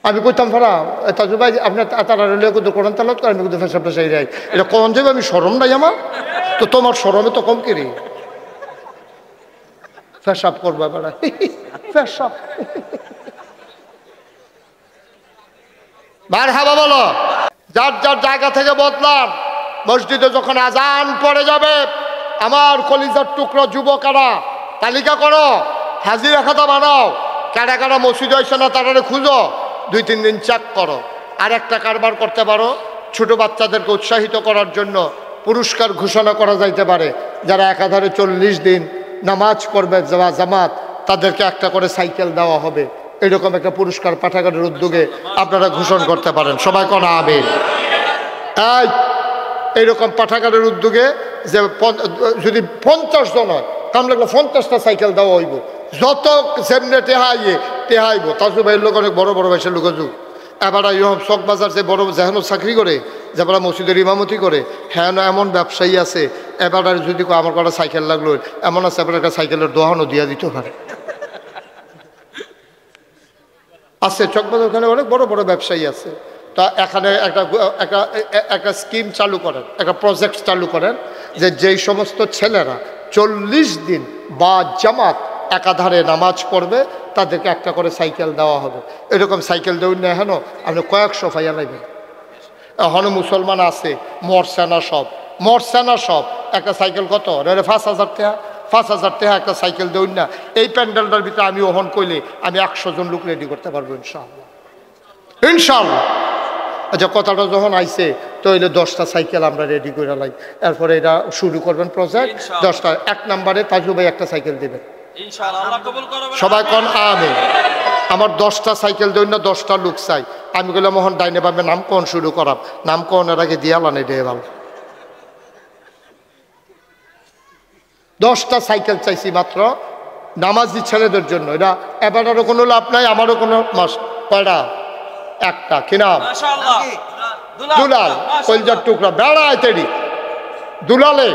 আমি কইতাম ফারা তাজু ভাই আপনার তারা রেলে কুদুর কোরআন তালাত করে, আমি কুদুর ফেসাবটা চাই যাই, এটা কোন যাবে? আমি শরম নাই আমার, তো তোমার শরমে তো কম কিরি ফেসাব করবা বেড়া ফেসাব। মারহাবা বলো। যার যার জায়গা থেকে বদলান। মসজিদে যখন আজান পড়ে যাবে, আমার কলিজার টুকরো যুবকেরা তালিকা করো, হাজিরা খাতা বানাও, কারা কারা মসজিদে হয়েছে না তারা খুঁজো, 2-3 দিন চেক করো। আর একটা কারবার করতে পারো, ছোট বাচ্চাদেরকে উৎসাহিত করার জন্য পুরস্কার ঘোষণা করা যাইতে পারে। যারা একাধারে 40 দিন নামাজ পড়বে জামাত, তাদেরকে একটা করে সাইকেল দেওয়া হবে। এরকম একটা পুরস্কার পাঠাগারের উদ্যোগে আপনারা ঘোষণা করতে পারেন। সবাই কোন আমিন। এইরকম পাঠাগারের উদ্যোগে যে যদি 50 জন হয়, তাহলে 50টা সাইকেল দেওয়া হইব। যত সেমনে টেহাইব। তাজু ভাইয়ের লোক অনেক বড় বড় বয়সের লোক যুগ। এবার ইহব চকবাজার যে বড় যেহেন চাকরি করে, যেবার মসজিদের ইমামতি করে, হ্যাঁ এমন ব্যবসায়ী আছে। এবার যদি আমার কটা সাইকেল লাগলো, এমন আছে এবার একটা সাইকেলের দোহানও দিয়া দিতে পারে। আছে চকবাজার, ওখানে অনেক বড় বড় ব্যবসায়ী আছে। তা এখানে একটা স্কিম চালু করেন, একটা প্রজেক্ট চালু করেন যে যেই সমস্ত ছেলেরা 40 দিন বা জামাত একাধারে নামাজ পড়বে, তাদেরকে একটা করে সাইকেল দেওয়া হবে। এরকম সাইকেল দেউন না হেন আপনি কয়েকশো ফাইয়া নেবেন। এখনও মুসলমান আছে মরসেনা সব একটা সাইকেল কত 5,000 টাকা, 5,000 টাকা একটা সাইকেল দেউন না। এই প্যান্ডেলটার ভিতরে আমি ওহন কইলে আমি 100 জন লোক রেডি করতে পারবো ইনশাআল্লাহ, ইনশাআল্লাহ। আচ্ছা, কথাটা যখন আইছে তো হইলে 10টা সাইকেল আমরা রেডি করে লাই। এরপরে এটা শুরু করবেন প্রজেক্ট। 10টা 1 নম্বরে তাজু ভাই একটা সাইকেল দেবেন সবাই কোন আমিন। আমার 10টা সাইকেল দেবেন না, 10টা লোক চাই। আমি বললাম মোহন ডাইনে পাবে নাম কোন শুরু করাম, নাম কোন এর আগে দিয়ালানে দিয়ে ভালো। 10টা সাইকেল চাইছি মাত্র নামাজি ছেলেদের জন্য। এটা এবারেরও কোনো লাভ নাই, আমারও কোনো মাস কয়টা একটা কিনা দুলাল কলজার টুকরা বেড়ায় তেরি দুলালে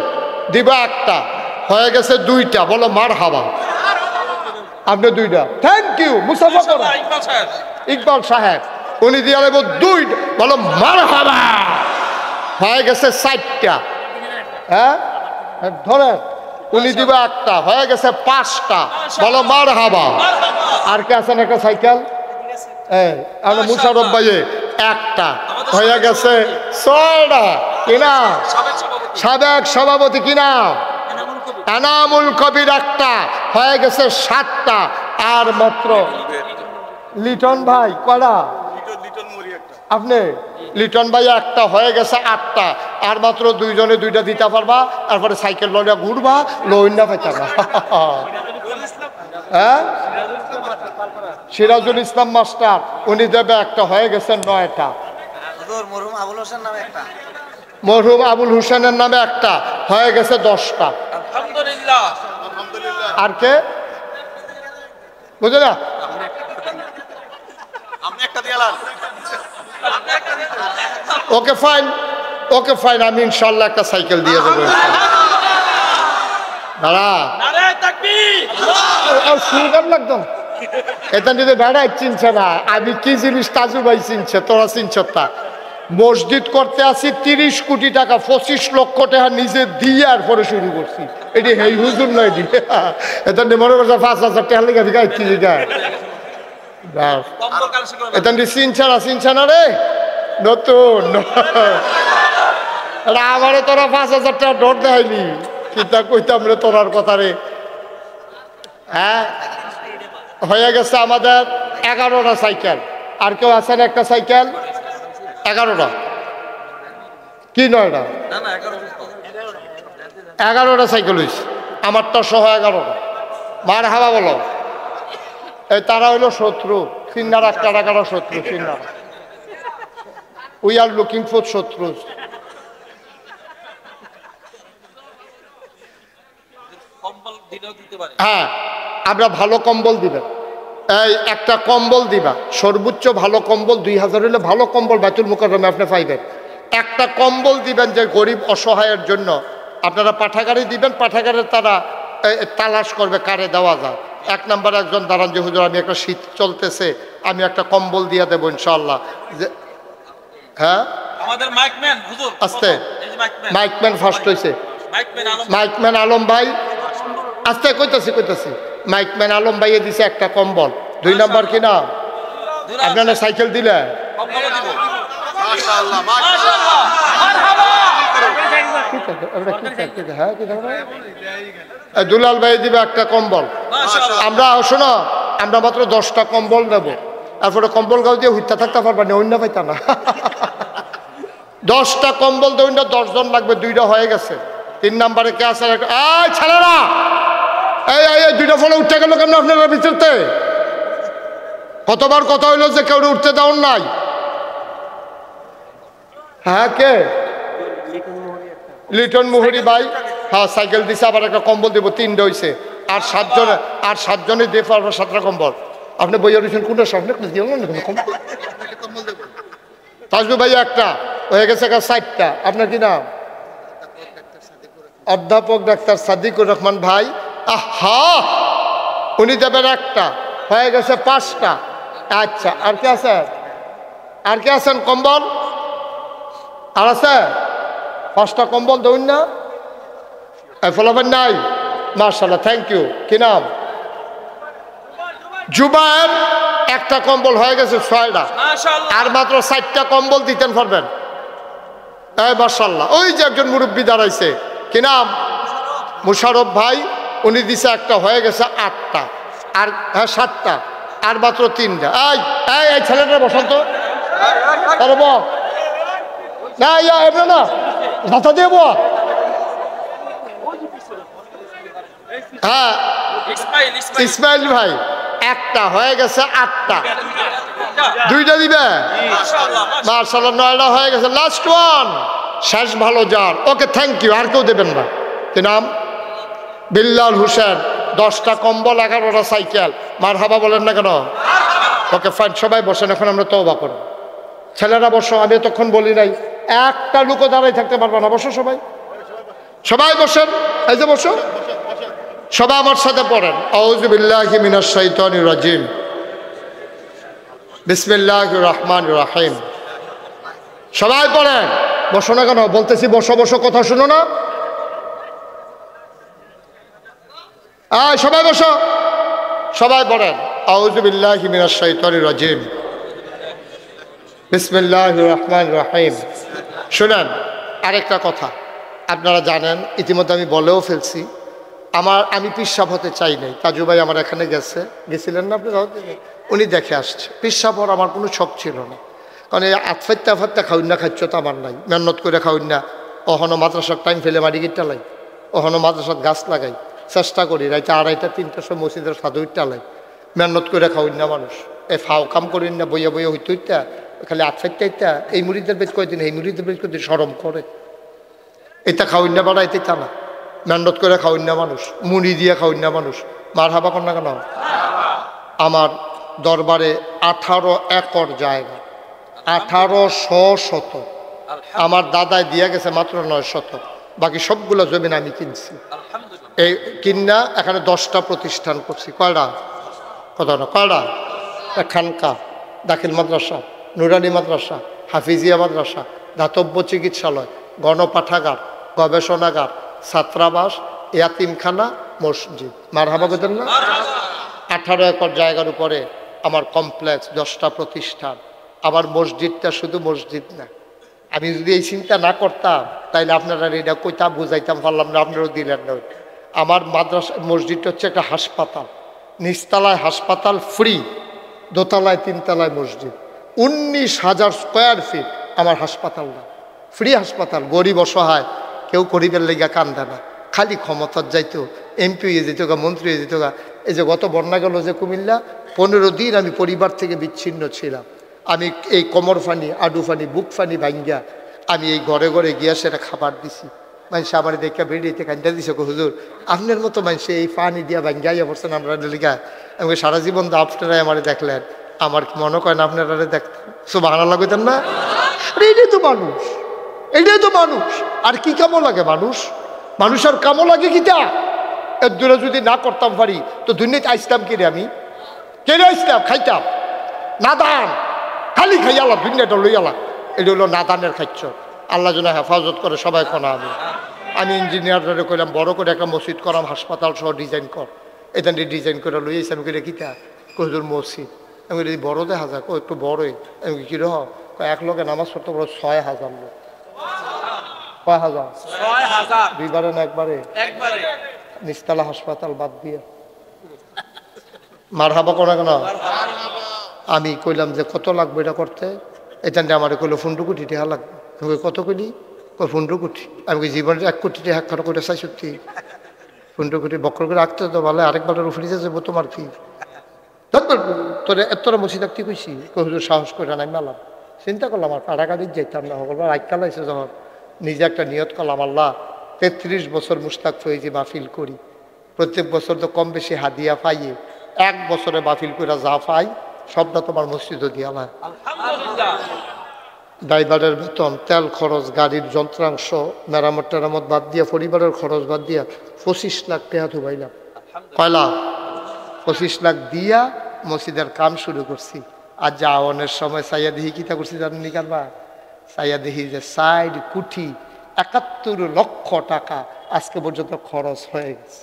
দিবা একটা, হয়ে গেছে 2টা। বলো মার হাবা। আপনি 2টা, থ্যাংক ইউ মুসাফা করো ইকবাল সাহেব, উনি দিয়ে দেব 2টা। বলো মার হাবা। হয়ে গেছে 4টা। হ্যাঁ ধরেন উনি দিবা একটা, হয়ে গেছে 5টা। বলো মার হাবা। আর কে আছেন একটা সাইকেল? আমরা মুশারফ ভাইয়ে একটা, হয়ে গেছে 6টা। কিনা সাবেক সভাপতি কিনা এনামুল কবির একটা, হয়ে গেছে 7টা। আর মাত্র লিটন ভাই কয়টা? আপনি লিটন ভাই একটা, হয়ে গেছে 8টা। আর মাত্র 2 জনে 2টা দিতে পারবা। তারপরে সাইকেল লইয়া ঘুরবা, লইন না পাইতা না। হ্যাঁ সিরাজুল ইসলাম মাস্টার উনি দেবে একটা, হয়ে গেছে 9টা। মরহুম আবুল হোসেনের নামে একটা, হয়ে গেছে 10টা। আর কে বুঝলে না? ওকে ফাইন, ওকে ফাইন, আমি ইনশাল্লাহ একটা সাইকেল দিয়ে দেবো। দাঁড়া শুনলাম লাগতাম এটা যদি বেড়াই চিনছে না, আমি কি জিনিস তাজু ভাই চিনছে, তোরা চিনছ তা। মসজিদ করতে আসি 30 কোটি টাকা, 25 লক্ষ টাকা নিজে দিয়ে আর পরে শুরু করছি। এটি হেই হুজুর নয়, এটি এটা মনে করছে 5,000 টাকা লেগে দিকে আইছি দিকে এটা চিনছে না, চিনছে না রে নতুন। আমারে তোরা 5,000 টাকা নোট দেয়নি, কিতা কইতাম রে তোরার কথা রে। হ্যাঁ হয়ে গেছে আমাদের 11টা সাইকেল। আর কেউ আছেন একটা সাইকেল? 11টা কি 9টা? 11টা সাইকেল হয়েছে আমারটা সহ 11টা। মার হাওয়া বলো। এই তারা হইল শত্রু, চিন্নার একটা টাকাটা শত্রু, চিন্নার। উই আর লুকিং ফর শত্রু। হ্যাঁ আমরা ভালো কম্বল দিবেন, এই একটা কম্বল দিবা, সর্বোচ্চ ভালো কম্বল 2000 হলে ভালো কম্বল বাইতুল মুকাররমে আপনি পাইবেন। একটা কম্বল দিবেন যে গরিব অসহায়ের জন্য। আপনারা পাঠাগারে দিবেন, পাঠাগারে তারা তালাশ করবে কারে দেওয়া যায়। 1 নম্বর একজন দাঁড়ান যে হুজুর আমি একটা শীত চলতেছে, আমি একটা কম্বল দিয়ে দেবো ইনশাল্লাহ। হ্যাঁ আমাদের মাইকম্যান হুজুর আস্তে, মাইকম্যান ফার্স্ট হয়েছে, মাইকম্যান আলম ভাই আস্তে কইতাছি মাইকম্যান আলম ভাইয়ে দিছে একটা কম্বল। 2 নম্বর কিনা আপনারা সাইকেল দিলে দুলাল ভাই দিবে একটা কম্বল। আমরা শোনো, আমরা মাত্র 10টা কম্বল নেব, তারপরে কম্বল গাও দিয়ে হুইতা থাকতে পারবা না, অন্য পাইতা না। 10টা কম্বল দেবেন, 10 জন লাগবে, 2টা হয়ে গেছে। 3 নম্বরে কে আছে? ছেলেরা এই 2টা ফলে উঠতে গেল কেন আপনারা ভিতরতে? কতবার কথা হইলো যে কেউ উঠতে দেওয়ার নাই। হ্যাঁ কে? লিটন মুহুরি ভাই, হ্যাঁ সাইকেল দিছে, আবার একটা কম্বল দেবো, 3টা হয়েছে। আর 7 জনে দিয়ে পারবো 7টা কম্বল। আপনি বইয়া দিয়েছেন কোনটা সামনে তাজবু ভাই একটা হয়ে গেছে, 4টা। আপনার কি নাম? অধ্যাপক ডাক্তার সাদিকুর রহমান ভাই। আহা উনি দেবেন একটা, হয়ে গেছে 5টা। আচ্ছা আর কে আছেন? আর কে আছেন? কম্বল আর আছে? 5টা কম্বল দেউন না ফলাবেন নাই? মাশাআল্লাহ, থ্যাংক ইউ। কি নাম? জুবায়ের। একটা কম্বল হয়ে গেছে 6টা, আর মাত্র 4টা কম্বল দিতেন পারবেন। এই মাশাআল্লাহ, ওই যে একজন মুরব্বী দাঁড়াইছে, কি নাম? মুশারফ ভাই, উনি দিছে একটা, হয়ে গেছে 8টা। আর হ্যাঁ 7টা, আর মাত্র 3টা। এই ছেলেটা বসন্ত না এমন না মাথা দিয়ে বো। হ্যাঁ ইসমাইল ভাই একটা, হয়ে গেছে 8টা। 2টা দিবে? মাশাআল্লাহ 9টা হয়ে গেছে। লাস্ট ওয়ান, শেষ ভালো যার। Okay thank you. আর কেউ দেবেন না? কি নাম? বিল্লাল হোসেন। 10টা কম্বল, 11টা সাইকেল। মারহাবা বলেন না কেন? ওকে ফাইন, সবাই বসেন, এখন আমরা তওবা করব। ছেলেরা বসো, আমি তখন বলি নাই একটা লোকও দাঁড়াই থাকতে পারবে না। বসো সবাই, সবাই বসেন। এই যে বসো, সবাই আমার সাথে পড়েন। আউযু বিল্লাহি মিনাশ শাইতানির রাজিম, বিসমিল্লাহির রহমানির রহিম। সবাই পড়েন। বসো না কেন? বলতেছি বসো বসো, কথা শুনো না? সবাই বসো, সবাই পড়েন। আউযু বিল্লাহি মিনাশ শাইতানির রাজিম, বিসমিল্লাহির রহমানির রহিম। শুনেন আরেকটা কথা, আপনারা জানেন ইতিমধ্যে আমি বলেও ফেলছি, আমি পিসাব হতে চাই নাই। তাজু ভাই আমার এখানে গেছিলেন না আপনি? উনি দেখে আসছে। পিসাব হওয়ার আমার কোনো শখ ছিল না, কারণ এই আতফাত্তা খাউন না, খাচ্ছ তো আমার নাই। মেহনত করে খাউন না, অহনো মাদ্রাসার টাইম ফেলে মারি গিটটা লাই, অহনো মাদ্রাসার গাছ লাগাই, চেষ্টা করি রাইতে 2:30 3টার সময় মসজিদের সাদুইটা লাই। মেহনত করে খাউন না মানুষ, এই ফাও কাম করেন না, বইয়া বইয়া হইতে হইতা খালি আতফাত্তা। এই মুড়িদের বেশ কয়দিন, এই মুড়িদের বেশ কয়দিন সরম করে, এটা খাউন না বাড়া, এটা না। মেহনত করে খাওয়ান না মানুষ, মুড়ি দিয়ে খাওয়ান না মানুষ। মার হাবা কর না কেন? আমার দরবারে 18 একর জায়গা, 1800 শতক আমার দাদায় দিয়া গেছে, মাত্র 9 শতক। বাকি সবগুলো জমিন আমি কিনছি। এই কিনা এখানে 10টা প্রতিষ্ঠান করছি। কয়টা? কত না? কয়টা? খানকা, দাখিল মাদ্রাসা, নুরানি মাদ্রাসা, হাফিজিয়া মাদ্রাসা, দাতব্য চিকিৎসালয়, গণপাঠাগার, গবেষণাগার, ছাত্রাবাস, ইয়াতিমখানা, মসজিদ। মার হাবা বলতেন না? 18 একর জায়গার উপরে আমার কমপ্লেক্স, 10টা প্রতিষ্ঠান। আমার মসজিদটা শুধু মসজিদ না। আমি যদি এই চিন্তা না করতাম তাইলে আপনারা এটা কইতাম, বুঝাইতাম পারলাম না, আপনারাও দিলেন না। আমার মাদ্রাসা মসজিদটা হচ্ছে একটা হাসপাতাল। নিচতলায় হাসপাতাল ফ্রি, দোতলায় 3 তলায় মসজিদ। 19,000 স্কোয়ার ফিট আমার হাসপাতাল না, ফ্রি হাসপাতাল। গরিব অসহায় কেউ গরিবের লেগা কান্দে না, খালি ক্ষমতার যাইতো, এমপি হয়ে যেত গা, মন্ত্রী হয়ে যেত গা। এই যে গত বন্যা গেল যে কুমিল্লা, 15 দিন আমি পরিবার থেকে বিচ্ছিন্ন ছিলাম। আমি এই কোমর ফানি, আডু ফানি, বুক ফানি ভাঙ্গিয়া আমি এই ঘরে ঘরে গিয়া সেটা খাবার দিছি। মানুষ আমার দেখে বেরিয়েতে কান্দা দিছে, হুজুর আপনার মতো মানুষ এই পানি দিয়া ভাঙ্গাইয়া পড়ছেন আমরা লিগা। আমি সারা জীবন তো আপনারাই আমার দেখলেন, আমার মনে করেন আপনারা দেখতেন, সব ভালো লাগতেন না? এইটাই তো মানুষ, এইটাই তো মানুষ। আর কি কামো লাগে মানুষ? মানুষ আর কামো লাগে কিটা? এর দূরে যদি না করতাম পারি তো দুনিয়াতে আইসতাম কিরে? আমি কেন আইসতাম? খাইতাম নাদান, খালি খাইয়ালা, দুনিয়াটা লইয়ালা। এটা হলো নাদানের খাচ্ছ। আল্লাহ যেন হেফাজত করে সবাই কোনা। আমি ইঞ্জিনিয়াররা কইলাম বড় করে একটা মসজিদ করাম, হাসপাতাল সহ ডিজাইন কর। এটা ডিজাইন করে লইয়াছি। আমি কইলে কিতা? কইজুর মসজিদ। আমি কইলি বড় দেখা যাক, ও একটু বড়ই। আমি কি রহ? এক লোকে নামাজ পড়তে বড় 6,000 লোক। 6,000? 2বারে না একবারে? নিচতলা হাসপাতাল বাদ দিয়ে। মার হাবা কোনা কেন? আমি কইলাম যে কত লাগবে এটা করতে? এটা আমার কইলো 15 কোটি টাকা লাগবে। আমি কত কইলি? 15 কোটি। আমি জীবনে 1 কোটি টাকা খাটো করে চাই সত্যি। 15 কোটি বক্র করে রাখতে তো ভালো, আরেকবার উফরে যাবো। তোমার কি তোর এতটা মসজিদ রাখতে কইছি? হুজুর সাহস করে নাই মেলাম। চিন্তা করলাম আর কাড়াকাড়ির যাইতাম না। হল রাগ কালাইছে যখন, নিজে একটা নিয়ত করলাম, আল্লাহ 33 বছর মুশতাক ফয়েজি মাহফিল করি, প্রত্যেক বছর তো কম বেশি হাদিয়া পাইয়ে, 1 বছরে মাহফিল করে যা পাই সবটা তোমার মসজিদও দিয়া না। ড্রাইভারের বেতন, তেল খরচ, গাড়ির যন্ত্রাংশ, মেরামত টেরামত বাদ দিয়া, পরিবারের খরচ বাদ দিয়া 25 লাখ টাকা ধুবাইলাম। কয় লাখ? 25 লাখ দিয়া মসজিদের কাম শুরু করছি। আর যা আওয়ানের সময় সাইয়া দিহি কিতা করছি জানেন নি কারবা? সাইয়া দিহি যে 60 কোটি 71 লক্ষ টাকা আজকে পর্যন্ত খরচ হয়ে গেছে।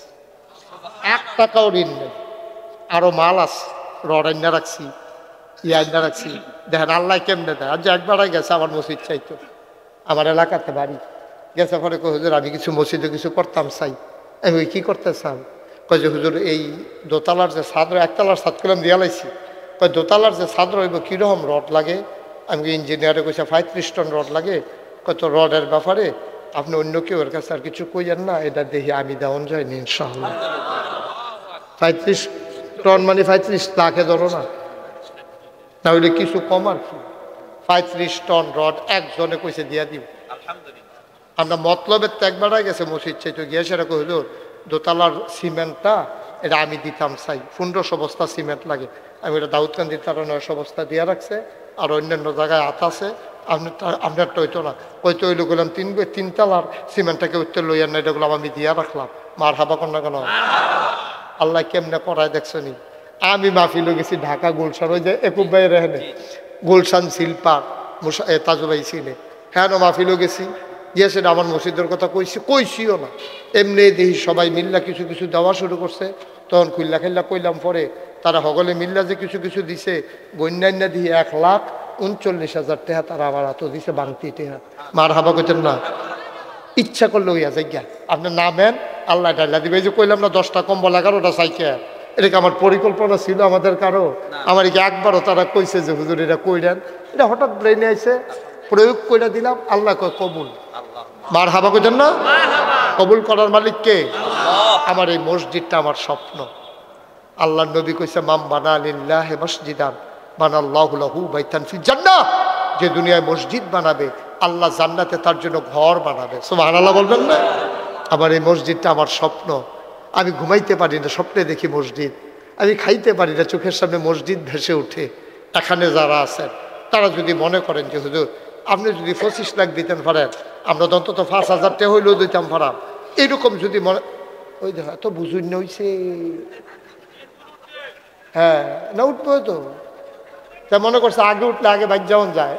1 টাকাও ঋণ নেই। আরো মাল আছে, রড আইনা রাখছি, আইনা রাখছি। দেখেন আল্লাহ কেমনে দেয়। আর যে একবার গেছে আমার মসজিদ চাইতো, আমার এলাকাতে বাড়ি গেছে। পরে কই হুজুর আমি কিছু মসজিদে কিছু করতাম চাই। আমি কি করতে চান? কয় যে হুজুর এই দোতলার যে ছাদ, 1 তলার ছাদ করলাম দিয়া লাইছি। কয় দোতলার যে ছাদ রইব কীরকম রড লাগে? আমি ইঞ্জিনিয়ারে কইছে 35 টন রড লাগে। কত রডের ব্যাপারে আপনি অন্য কেউ এর কাছে আর কিছু কইয়েন না, এটা দেখি আমি দেওয়ান যায়নি ইনশাআল্লাহ। 35 টন মানে 35 লাখে ধরো না, না হইলে কিছু কম আর কি। 35 টন রড একজনে কইছে দিয়া দিব। আমরা মতলবের ত্যাগ বাড়াই গেছে মসজিদ চাইতো গিয়ে সেটা কইল দোতলার সিমেন্টটা এটা আমি দিতাম চাই, 1500 বস্তা সিমেন্ট লাগে। আমি এটা দাউদকান্দির তারা 900 বস্তা দিয়া রাখছে, আর অন্যান্য জায়গায় আছে। আপনারটা হইতো না, হয়তো ওই লোক গেলাম 3 তলার সিমেন্টটাকে উত্তর লইয়ার না, এটা গুলো আমি দিয়া রাখলাম। মার হাবা কন্যা কেন? আল্লাহ কেমনে করায় দেখছো নি? আমি মাহফিলে গেছি ঢাকা গুলশান, ওই যে একুব ভাই রেহেনে গুলশান শিল্পার তাজুবাই ছিলে, হ্যাঁ মাহফিলও গেছি। গিয়েছে আমার মসজিদের কথা কইছিও না, এমনি দেখি সবাই মিল্লা কিছু কিছু দেওয়া শুরু করছে। তখন খুল্লা খেল্লা কইলাম, পরে তারা সকলে মিল্লা যে কিছু কিছু দিছে, বন্যান্যা দিয়ে 1,39,000 টাকা তারা আমার হাতও দিছে বাংতি টাকা। মার হাবা কইতেন না? ইচ্ছা করলে হইয়া যাই গা, আপনার নামেন আল্লাহ ডাল্লা দিবে। এই যে কইলাম না 10টা কম্বল 11টা সাইকেল, এটা আমার পরিকল্পনা ছিল আমাদের কারো? আমার কি একবারও তারা কইছে যে হুজুর এটা কইলেন? এটা হঠাৎ ব্রেনে আইছে, প্রয়োগ করে দিলাম। আল্লাহ কয় কবুল। মার হাবা কইতেন না? কবুল করার মালিক কে? আমার এই মসজিদটা আমার স্বপ্ন। আল্লাহ নবী কইছে মাম বানা লিল্লাহি মসজিদান বানাল্লাহু লাহু বাইতান ফিল জান্নাহ। যে দুনিয়ায় মসজিদ বানাবে আল্লাহ জান্নাতে তার জন্য ঘর বানাবে। সুবহানাল্লাহ বলবেন না? আমার এই মসজিদটা আমার স্বপ্ন, আমি ঘুমাইতে পারি না, স্বপ্নে দেখি মসজিদ, আমি খাইতে পারি না, চোখের সামনে মসজিদ ভেসে ওঠে। এখানে যারা আছেন তারা যদি মনে করেন যে হুজুর আপনি যদি 25 লাখ দিতেন পারেন, আমরা তো অন্তত 5,000 টাকা হইলেও দিতাম পারাম, এইরকম যদি মনে, ওই দেখো এত বুঝুন হইছে, হ্যাঁ না উঠবো তো, তা মনে করছে আগে উঠলে আগে বাইক যাওয়ান যায়,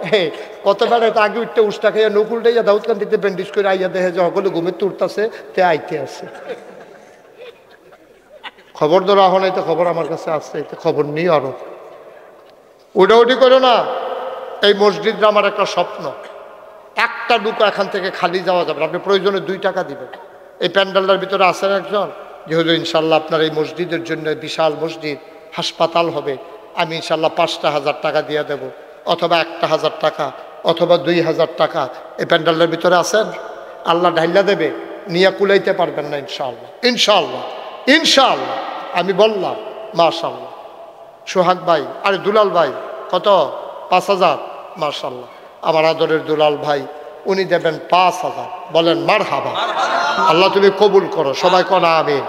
কতবার তো আগে উঠতে উষ্টা খাইয়া নকুলটাই দাউদ কান্দিতে ব্যান্ডেজ করে আইয়া দেখে যে সকলে ঘুমের তুলতেছে তে আইতে আছে। খবর ধরা এখন এই তো খবর আমার কাছে আসছে, এই খবর নিয়ে আরো উঠাউঠি করো না। এই মসজিদটা আমার একটা স্বপ্ন, একটা ডুকো এখান থেকে খালি যাওয়া যাবে, আপনি প্রয়োজনে 2 টাকা দিবেন। এই প্যান্ডেলটার ভিতরে আছেন একজন যেহেতু ইনশাল্লাহ আপনার এই মসজিদের জন্য বিশাল মসজিদ, হাসপাতাল হবে, আমি ইনশাল্লাহ 5,000 টাকা দিয়ে দেব, অথবা 1,000 টাকা, অথবা 2,000 টাকা। এই প্যান্ডেলটার ভিতরে আছেন, আল্লাহ ঢাইলা দেবে, নিয়ে কুলাইতে পারবেন না ইনশাআল্লাহ, ইনশাআল্লাহ, ইনশাআল্লাহ। আমি বললাম মাশাআল্লাহ। সোহাগ ভাই, আরে দুলাল ভাই কত? 5,000। মাশাআল্লাহ, আমার আদরের দুলাল ভাই উনি দেবেন 5,000। বলেন মারহাবা, আল্লাহ তুমি কবুল করো, সবাই কনা আমিন।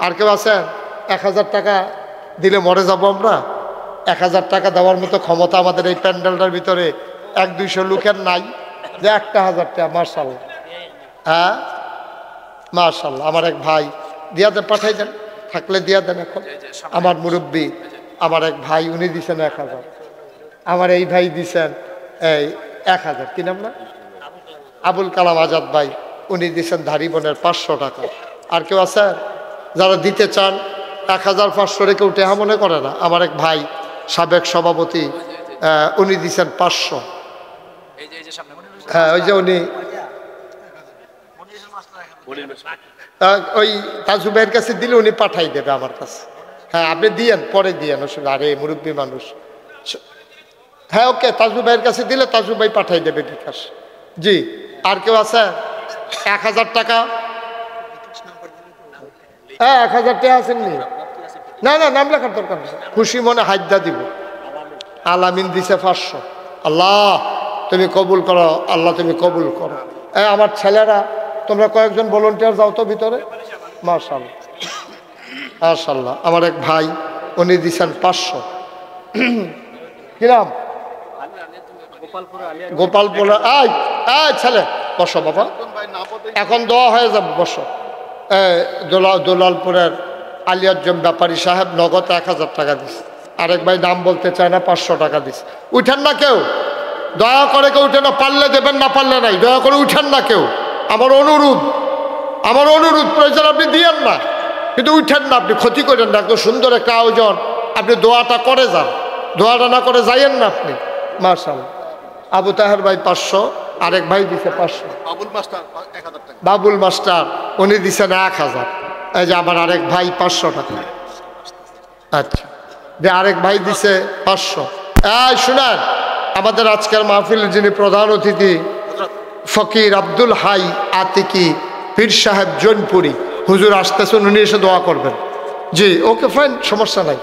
আর কেউ আছেন? 1,000 টাকা দিলে মরে যাব আমরা? 1,000 টাকা দেওয়ার মতো ক্ষমতা আমাদের এই প্যান্ডেলটার ভিতরে 1-200 লোকের নাই যে 1,000 টাকা। মাশাআল্লাহ, হ্যাঁ মাশাআল্লাহ। আমার এক ভাই দিয়া দেন, পাঠাই দেন, থাকলে দিয়া দেন। এখন আমার মুরব্বী আমার এক ভাই উনি দিছেন 1,000, আমার এই ভাই দিছেন এই 1,000। কি নাম না? আবুল কালাম আজাদ ভাই, উনি দিছেন ধারি বোনের 500 টাকা। আর কেউ আছে যারা দিতে চান? 1,500 রেখে উঠে মনে করে না। আমার এক ভাই সাবেক সভাপতি, উনি দিছেন 500। হ্যাঁ ওই যে উনি ওই তাজু ভাইয়ের কাছে দিলে উনি পাঠাই দেবে আমার কাছে। হ্যাঁ আপনি দিয়েন, পরে দিয়েন, আসলে আরে মুরব্বী মানুষ। হ্যাঁ ওকে, তাজু ভাইয়ের কাছে দিলে তাজু ভাই পাঠাই দেবে বিকাশ। জি, আর কেউ আছে? 1,000 টাকা। হ্যাঁ 1,000 টাকা আসেননি? না না, নাম লেখার দরকার নেই, খুশি মনে হাইদা দিব। আলামিন দিছে 500। আল্লাহ তুমি কবুল করো, আল্লাহ তুমি কবুল করো। আমার ছেলেরা তোমরা কয়েকজন ভলান্টিয়ার যাও তো ভিতরে। মাশাআল্লাহ মাশাআল্লাহ। আমার এক ভাই উনি দিছেন 500। কি নাম? গোপালপুর। আয় আয় ছেলে বসো বাবা, এখন দোয়া হয়ে যাবে, বসো। দোলালপুরের আলিয়াজ্জম ব্যাপারী সাহেব নগদ 1,000 টাকা দিস। আরেক ভাই নাম বলতে চায় না, 500 টাকা দিস। উঠেন না কেউ, দয়া করে কেউ উঠে না, পারলে দেবেন, না পারলে নাই, দয়া করে উঠেন না কেউ। আমার অনুরোধ, আমার অনুরোধ, প্রয়োজন আপনি দিয়েন না, কিন্তু উঠেন না, আপনি ক্ষতি করেন না। এত সুন্দর একটা আয়োজন, আপনি দোয়াটা করে যান, দোয়াটা না করে যাইয়েন না আপনি। মাশাআল্লাহ। আবু তাহের ভাই 500, আরেক ভাই দিছে 500। বাবুল মাস্টার উনি দিছেন 1,000। এই যে আমার আরেক ভাই 500 টাকা। আচ্ছা, যে আরেক ভাই দিছে 500। এই শুনেন, আমাদের আজকের মাহফিলের যিনি প্রধান অতিথি ফকির আব্দুল হাই আতিকি পীর সাহেব জৈনপুরি হুজুর আসতেছেন, উনি এসে দোয়া করবেন। জি ওকে ফাইন, সমস্যা নাই।